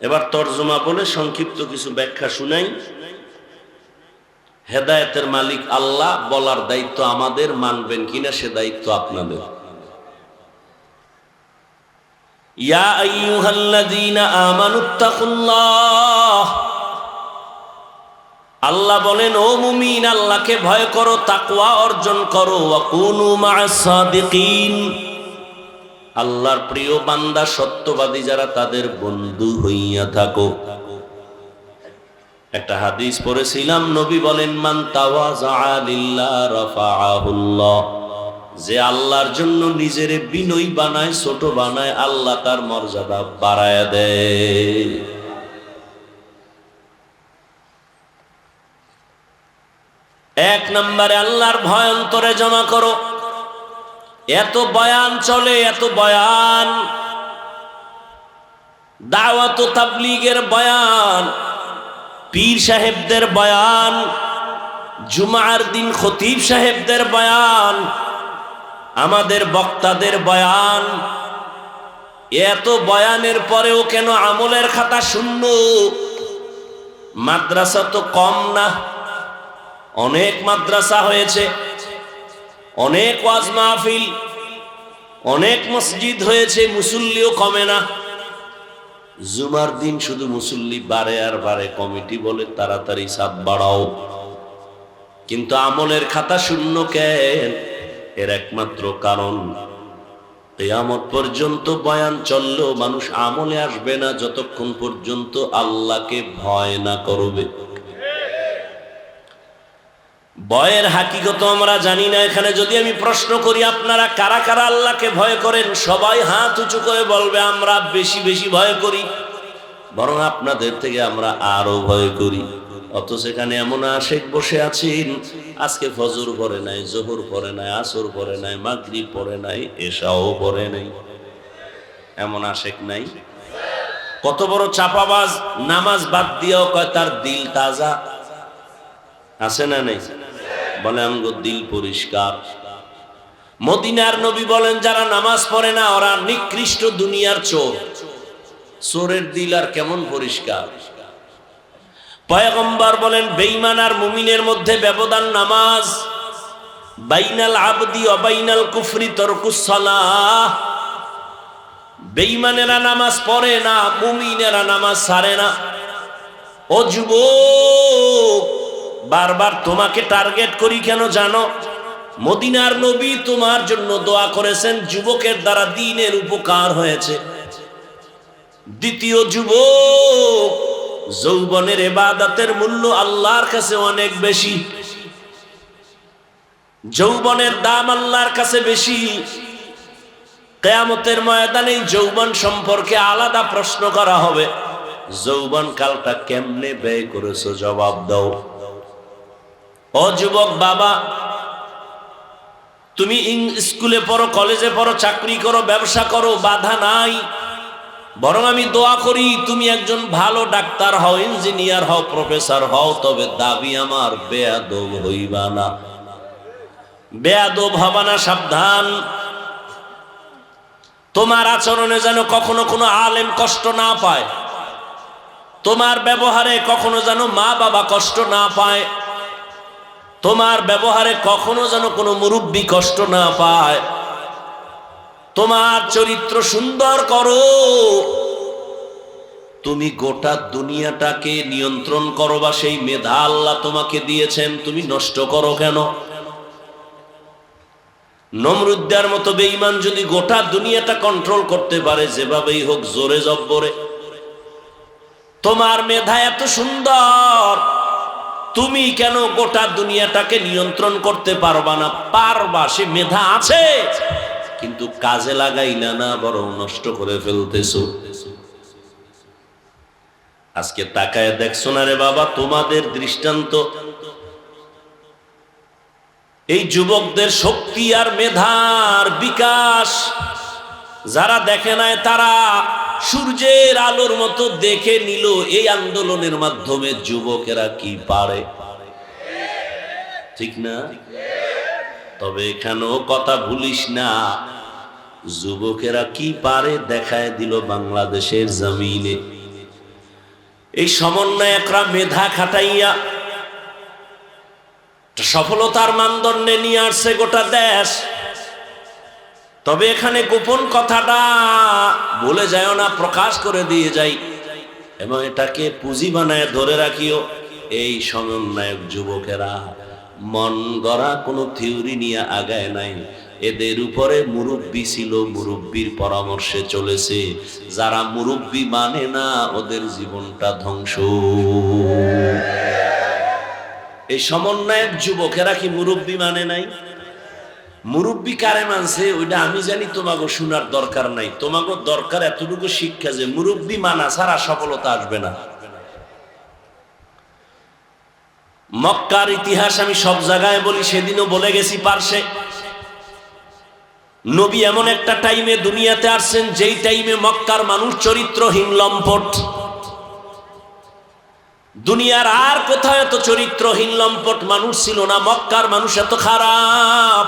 এবার তর্জমা বলে সংক্ষিপ্ত কিছু ব্যাখ্যা শুনাই। হেদায়েতের মালিক আল্লাহ, বলার দায়িত্ব আমাদের, মানবেন কিনা সে দায়িত্ব আপনাদের। ইয়া আইয়ুহাল্লাযীনা আমানুত্তাকুল্লাহ, আল্লাহ বলেন ও মুমিন, আল্লাহকে ভয় করো, তাকওয়া অর্জন করো। ওয়া কুনু মা'আস সাদিকিন, আল্লাহর প্রিয় বান্দা, সত্যবাদী যারা, তাদের বন্ধু হইয়া থাকো। একটা হাদিস পড়েছিলাম, নবী বলেন মান তাওয়াযা লিল্লাহ রাফাআহুল্লাহ, যে আল্লাহর জন্য নিজেরে বিনয়ী বানায়, ছোট বানায়, আল্লাহ তার মর্যাদা বাড়ায় দেয়। এক নম্বরে আল্লাহর ভয় অন্তরে জমা করো। এত বয়ান চলে, এত বয়ান, দাওয়াত ও তাবলীগের বয়ান, পীর সাহেবদের বয়ান, জুমার দিন খতিব সাহেবদের বয়ান, আমাদের বক্তাদের বয়ান। এত বয়ানের পরেও কেন আমলের খাতা শূন্য? মাদ্রাসা তো কম না, অনেক মাদ্রাসা হয়েছে, অনেক ওয়াজ মাহফিল, অনেক মসজিদ হয়েছে, মুসল্লিও কমে না। জুমার দিন শুধু মুসল্লি বাড়ে আর বাড়ে, কমিটি বলে তাড়াতাড়ি সাত বাড়াও, কিন্তু আমলের খাতা শূন্য কেন? এর একমাত্র কারণ, কিয়ামত পর্যন্ত বয়ান চললেও মানুষ আমলে আসবে না যতক্ষণ পর্যন্ত আল্লাহকে ভয় না করবে। ভয়ের হাকিকত আমরা জানি না। এখানে যদি আমি প্রশ্ন করি, আপনারা কারা কারা আল্লাহকে ভয় করেন? সবাই হাত উঁচু করে বলবে আমরা বেশি বেশি ভয় করি। বরং আপনাদের থেকে আমরা আরো ভয় করি। অথচ এখানে এমন আশেক বসে আছেন, আজকে ফজর পড়ে নাই, জোহর পড়ে নাই, আসর পড়ে নাই, মাগরিব পড়ে নাই, এশাও পড়ে নাই। এমন আশেক নাই? কত বড় চাপাবাজ, নামাজ বাদ দিয়েও কয় তার দিল তাজা। আছে না নেই? বলে আমগো দিল পরিষ্কার। মদিনার নবী বলেন যারা নামাজ পড়ে না ওরা নিকৃষ্ট দুনিয়ার চোর। চোরের দিল আর কেমন পরিষ্কার। পয়গম্বর বলেন বেঈমান আর মুমিনের মধ্যে ব্যবধান নামাজ। বাইনাল আবদি ওয়া বাইনাল কুফরি তারকুস সালাহ। বেঈমানেরা নামাজ পড়ে না, মুমিনেরা নামাজ ছাড়ে না। ও যুবক, বারবার তোমাকে টার্গেট করি কেন জানো? মদিনার নবী তোমার জন্য দোয়া করেছেন, যুবকের দ্বারা দ্বীনের উপকার হয়েছে। দ্বিতীয় যুবক, যৌবনের ইবাদতের মূল্য আল্লাহর কাছে অনেক বেশি। যৌবনের দাম আল্লাহর কাছে বেশি। কিয়ামতের ময়দানে যৌবন সম্পর্কে আলাদা প্রশ্ন করা হবে। যৌবন কালটা কেমনে ব্যয় করেছো জবাব দাও। ও যুবক বাবা, তুমি স্কুলে পড়ো, কলেজে পড়ো, চাকরি করো, ব্যবসা করো, বাধা নাই। বরং আমি দোয়া করি তুমি একজন ভালো ডাক্তার হও, ইঞ্জিনিয়ার হও, প্রফেসর হও, তবে দাবি আমার বেয়াদব হইবা না। বেয়াদব হবা না, সাবধান। তোমার আচরণে যেন কখনো কোনো আলেম কষ্ট না পায়। তোমার ব্যবহারে কখনো যেন মা বাবা কষ্ট না পায়। তোমার ব্যবহারে কখনো যেন কোনো মুরব্বী কষ্ট না পায়। তোমার চরিত্র সুন্দর করো। তুমি গোটা দুনিয়াটাকে নিয়ন্ত্রণ করো, বা সেই মেধা আল্লাহ তোমাকে দিয়েছেন, তুমি নষ্ট করো কেন? নমরুদ্দার মতো বেঈমান যদি গোটা দুনিয়াটা কন্ট্রোল করতে পারে, যেভাবেই হোক, জোরে জব্বরে, তোমার মেধা এত সুন্দর, তুমি কেন গোটা দুনিয়াটাকে নিয়ন্ত্রণ করতে পারবা না? পারবা, সে মেধা আছে, কিন্তু কাজে লাগাইলা না, বরং নষ্ট করে ফেলতেছো। আজকে তাকায় দেখছো না রে বাবা, তোমাদের দৃষ্টান্ত এই যুবকদের শক্তি আর মেধার বিকাশ যারা দেখে নাই, তারা সূর্যের আলোর মতো দেখে নিল এই আন্দোলনের মাধ্যমে যুবকেরা কি পারে। ঠিক না? তবে এখানেও কথা ভুলিস না, যুবকেরা কি পারে দেখায় দিল বাংলাদেশের জমিনে। এই সমন্বয়করা মেধা খাটাইয়া সফলতার মানদণ্ডে নিয়ে আসছে গোটা দেশ। তবে এখানে গোপন কথাটা বলে যায় না, প্রকাশ করে দিয়ে যাই, এবং এটাকে পুঁজি বানায় ধরে রাখিও। এই সমন্বয়ক যুবকেরা মন গড়া কোনো থিওরি নিয়ে আগায় নাই। এদের উপরে মুরব্বী ছিল, মুরব্বীর পরামর্শে চলেছে। যারা মুরব্বী মানে না, ওদের জীবনটা ধ্বংস। এই সমন্বয়ক যুবকেরা কি মুরব্বী মানে নাই? মুরব্বী কারে মানছে ওইটা আমি জানি, তোমাকে শোনার দরকার নাই। তোমাকে দরকার এতটুকু শিক্ষা যে মুরব্বী মানা ছাড়া সফলতা আসবে না। মক্কার ইতিহাস আমি সব জায়গায় বলি, সেদিনও বলে গেছি পারসে। নবী এমন একটা টাইমে দুনিয়াতে আসছেন, যেই টাইমে মক্কার মানুষ চরিত্রহীন, লম্পট। দুনিয়ার আর কোথাও এত চরিত্রহীন লম্পট মানুষ ছিল না, মক্কার মানুষ এত খারাপ।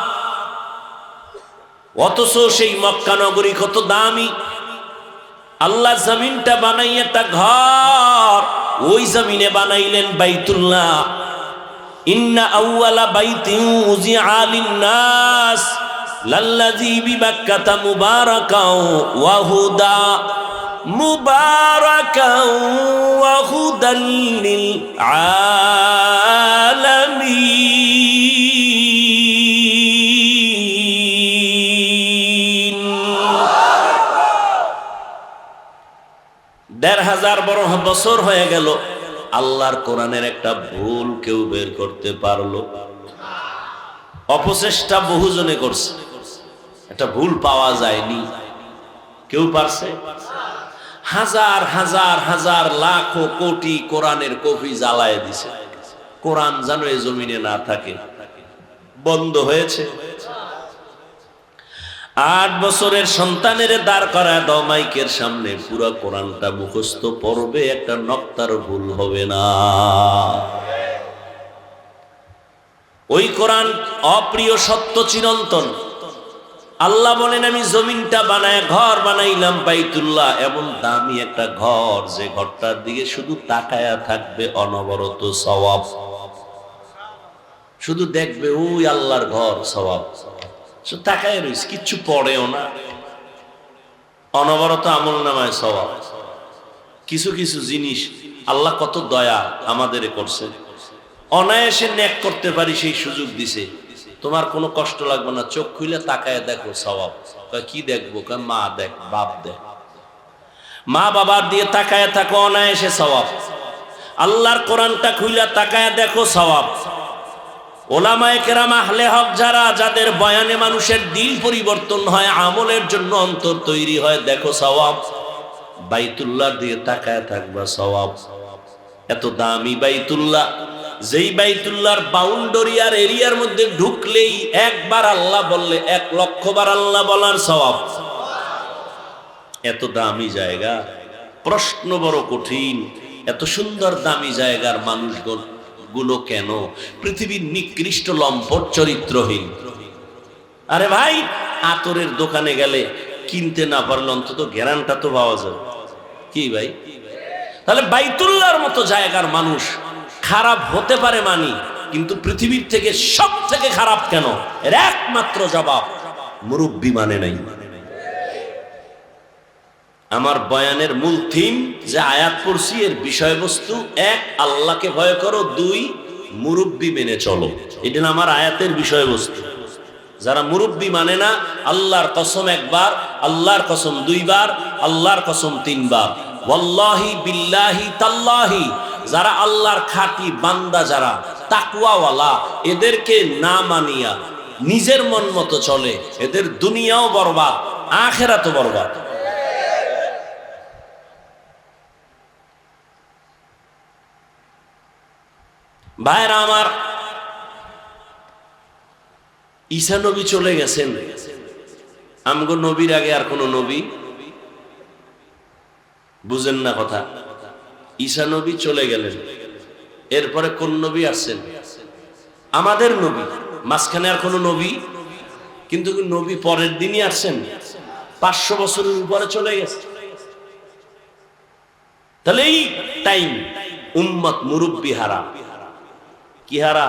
অথচ সেই মক্কা নগরী কত দামি। আল্লাহ জমিনটা বানাই একটা ঘর, ওই জমিনে বানাইলেন বাইতুল্লাহ। ইন্না আউয়ালা বাইতিন উযিআ লিন-নাস লাল্লাযী বিবাক্কাতা মুবারাকাও ওয়া হুদা মুবারাকাও ওয়া হুদাল লিল আলামিন। ১৫০০ বছর হয়ে গেল, আল্লাহর কোরআনের একটা ভুল কেউ বের করতে পারলো? অপচেষ্টা বহুজনে করছে, একটা ভুল পাওয়া যায়নি। কেউ পারছে? হাজার হাজার হাজার লাখো কোটি কোরআনের কপি জ্বালায় দিছে। কোরআন যেন এ জমিনে না থাকে, বন্ধ হয়েছে। 8 বছরের সন্তানের দাঁড় করায় দাও মাইকের সামনে, পুরো কোরআনটা মুখস্থ পড়বে, একটা নক্তার ভুল হবে না। ওই কোরআন অপ্রিয় সত্য চিরন্তন। আল্লাহ বলেন আমি জমিনটা বানায় ঘর বানাইলাম বাইতুল্লাহ, এমন দামি একটা ঘর যে ঘরটার দিকে শুধু তাকায়া থাকবে অনবরত সওয়াব, শুধু দেখবে ওই আল্লাহর ঘর, সওয়াব শুধু তাকায় রইস, কিচ্ছু পড়েও না, অনবরত আমল নামায় সওয়াব। কিছু কিছু জিনিস আল্লাহ কত দয়া আমাদের করছে, অনায়াসে ন্যাক করতে পারি সেই সুযোগ দিছে। তোমার কোনো কষ্ট লাগবে না, চোখ খুলে তাকায় দেখো সওয়াব। কি দেখবো? মা দেখ, বাপ দেখ, মা বাবার দিয়ে তাকায় থাকো, অনায়াসে সওয়াব। আল্লাহর কোরআনটা খুলে তাকায় দেখো, সওয়াব। ওলামায়ে কেরাম আহলে হক যারা, যাদের বয়ানে মানুষের দিল পরিবর্তন হয়, আমলের জন্য অন্তর তৈরি হয়, দেখো সওয়াব। বাইতুল্লাহ দিয়ে তাকায় থাকবা, সওয়াব। এত দামি বাইতুল্লাহ, যেই বাইতুল্লাহর বাউন্ডারি আর এরিয়ার মধ্যে ঢুকলেই একবার আল্লাহ বললে 1 লক্ষ বার আল্লাহ বলার সওয়াব। এত দামি জায়গা, প্রশ্ন বড় কঠিন, এত সুন্দর দামি জায়গার মানুষগণ গুলো কেন পৃথিবীর নিকৃষ্ট লম্পট চরিত্রহীন? আরে ভাই, আতরের দোকানে গেলে কিনতে না পারলে অন্তত গ্যারান্টা তো পাওয়া যায়, কি ভাই? তাহলে বাইতুল্লাহর মতো জায়গার মানুষ খারাপ হতে পারে মানি, কিন্তু পৃথিবীর থেকে সব থেকে খারাপ কেন? এর একমাত্র জবাব, মুরব্বি মানে নাই। আমার বয়ানের মূল থিম যে আয়াত পড়ছি, এর বিষয়বস্তু 1, আল্লাহকে ভয় করো, 2, মুরব্বি মেনে চলো। এটা আমার আয়াতের বিষয়বস্তু। যারা মুরব্বি মানে না, আল্লাহর কসম 1 বার, আল্লাহর কসম 2 বার, আল্লাহর কসম 3 বার, ওয়াল্লাহি বিল্লাহি তাল্লাহি, যারা আল্লাহর খাঁটি বান্দা, যারা তাকওয়াওয়ালা, এদেরকে না মানিয়া নিজের মন মতো চলে, এদের দুনিয়াও বরবাদ, আখিরাতও বরবাদ। ভাইরা আমার, ঈসা নবী চলে গেছেন, আমগো নবীর আগে আর কোন নবী? বুঝেন না কথা? ঈসা নবী চলে গেলেন, এরপরে কোন নবী আসছেন? আমাদের নবী। মাঝখানে আর কোন নবী? কিন্তু নবী পরের দিনই আসছেন, 500 বছরের উপরে চলে গেছে। তাহলে এই টাইম উম্মত মুরব্বি হারা। কি হারা?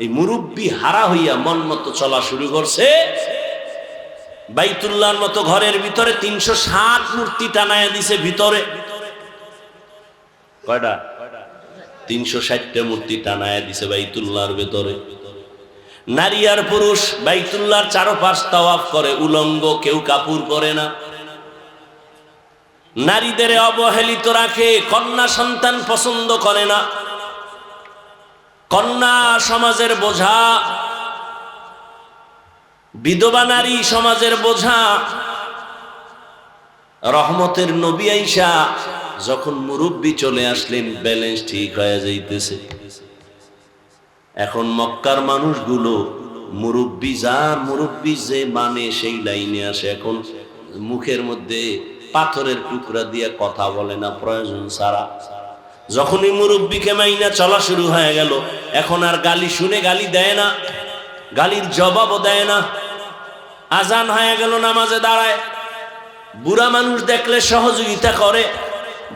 এই মুরব্বি হারা হইয়া মন মতো চলা শুরু করছে। বাইতুল্লাহর মতো ঘরের ভিতরে 360 মূর্তি টানায় দিছে ভিতরে। কয়টা? 360টা মূর্তি টানায় দিছে বাইতুল্লাহর ভিতরে। নারী আর পুরুষ বাইতুল্লাহর চারপাশ তাওয়াফ করে, উলঙ্গ, কেউ কাপড় পরে না। নারীদের অবহেলিত রাখে, কন্যা সন্তান পছন্দ করে না। কন্যা সমাজের বোঝা, বিধবা নারী সমাজের বোঝা। রহমতের নবী আইসা যখন মুরব্বি চলে আসলেন, ব্যালেন্স ঠিক হয়ে যাইতেছে। এখন মক্কার মানুষগুলো মুরব্বি যে মানে সেই লাইনে আসে। এখন মুখের মধ্যে পাথরের টুকরা দিয়ে কথা বলে না প্রয়োজন ছাড়া। যখনই মুরব্বিকে মাইনা চলা শুরু হয়ে গেল, এখন আর গালি শুনে গালি দেয় না, গালির জবাবও দেয় না। আজান হয়ে গেল, নামাজে দাঁড়ায়, বুড়া মানুষ দেখলে সহযোগিতা করে,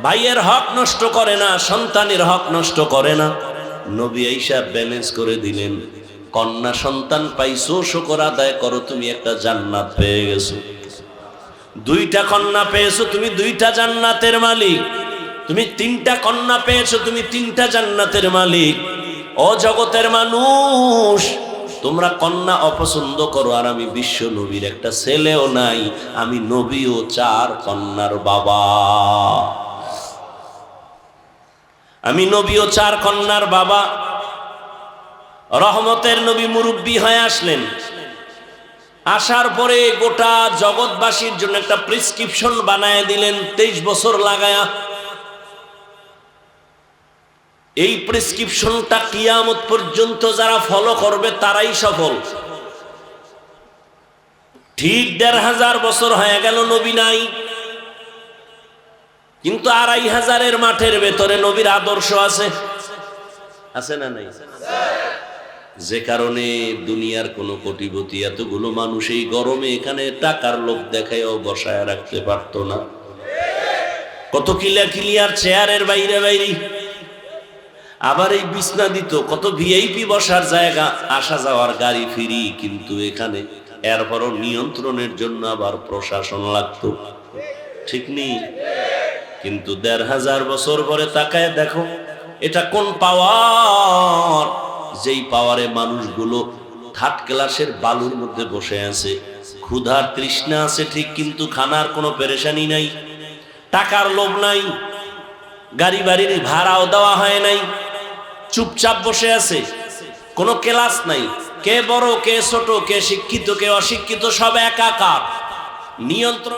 ভাইয়ের হক নষ্ট করে না, সন্তানের হক নষ্ট করে না। নবী আইসা ব্যালেন্স করে দিলেন। কন্যা সন্তান পাইছো, শুকর আদায় করো, তুমি একটা জান্নাত পেয়ে গেছো। 2টা কন্যা পেয়েছো, তুমি 2টা জান্নাতের মালিক। তুমি 3টা কন্যা পেয়েছো, তুমি 3টা জান্নাতের মালিক। ও জগতের মানুষ, তোমরা কন্যা অপছন্দ করো, আর আমি বিশ্ব নবীর একটা ছেলেও নাই, আমি নবীও 4 কন্যার বাবা। আমি নবীও 4 কন্যার বাবা। রহমতের নবী মুরব্বি হয়ে আসলেন। আসার পরে গোটা জগৎবাসীর জন্য একটা প্রেসক্রিপশন বানায় দিলেন 23 বছর লাগায়া। এই প্রেসক্রিপশনটা কিয়ামত পর্যন্ত যারা ফলো করবে তারাই সফল। ঠিক 1500 বছর হয়ে গেল নবী নাই, কিন্তু 2500 মাঠের ভেতরে নবীর আদর্শ আছে, আছে না নাই? যে কারণে দুনিয়ার কোন কোটিপতি এতগুলো মানুষ এই গরমে এখানে টাকার লোভ দেখায়ও বসায় রাখতে পারতো না। কত ক্লিয়ার চেয়ারের বাইরে বাইরে, আবার এই বিছনা দিত, কত ভিআইপি বসার জায়গা, আসা যাওয়ার গাড়ি ফিরি, কিন্তু এখানে এরপরও নিয়ন্ত্রণের জন্য আবার প্রশাসন লাগতো, ঠিক নেই? কিন্তু 1500 বছর পরে তাকায় দেখো এটা কোন পাওয়ার, যেই পাওয়ারে মানুষগুলো থার্ড ক্লাসের বালুর মধ্যে বসে আছে, ক্ষুধার তৃষ্ণা আছে ঠিক, কিন্তু খানার কোনো পেরেশানি নাই, টাকার লোভ নাই, গাড়ি বাড়ির ভাড়াও দেওয়া হয় নাই, চুপচাপ বসে আছে, কোনো ক্লাস নাই, কে বড় কে ছোট, কে শিক্ষিত কে অশিক্ষিত, সব একাকার, নিয়ন্ত্রণ।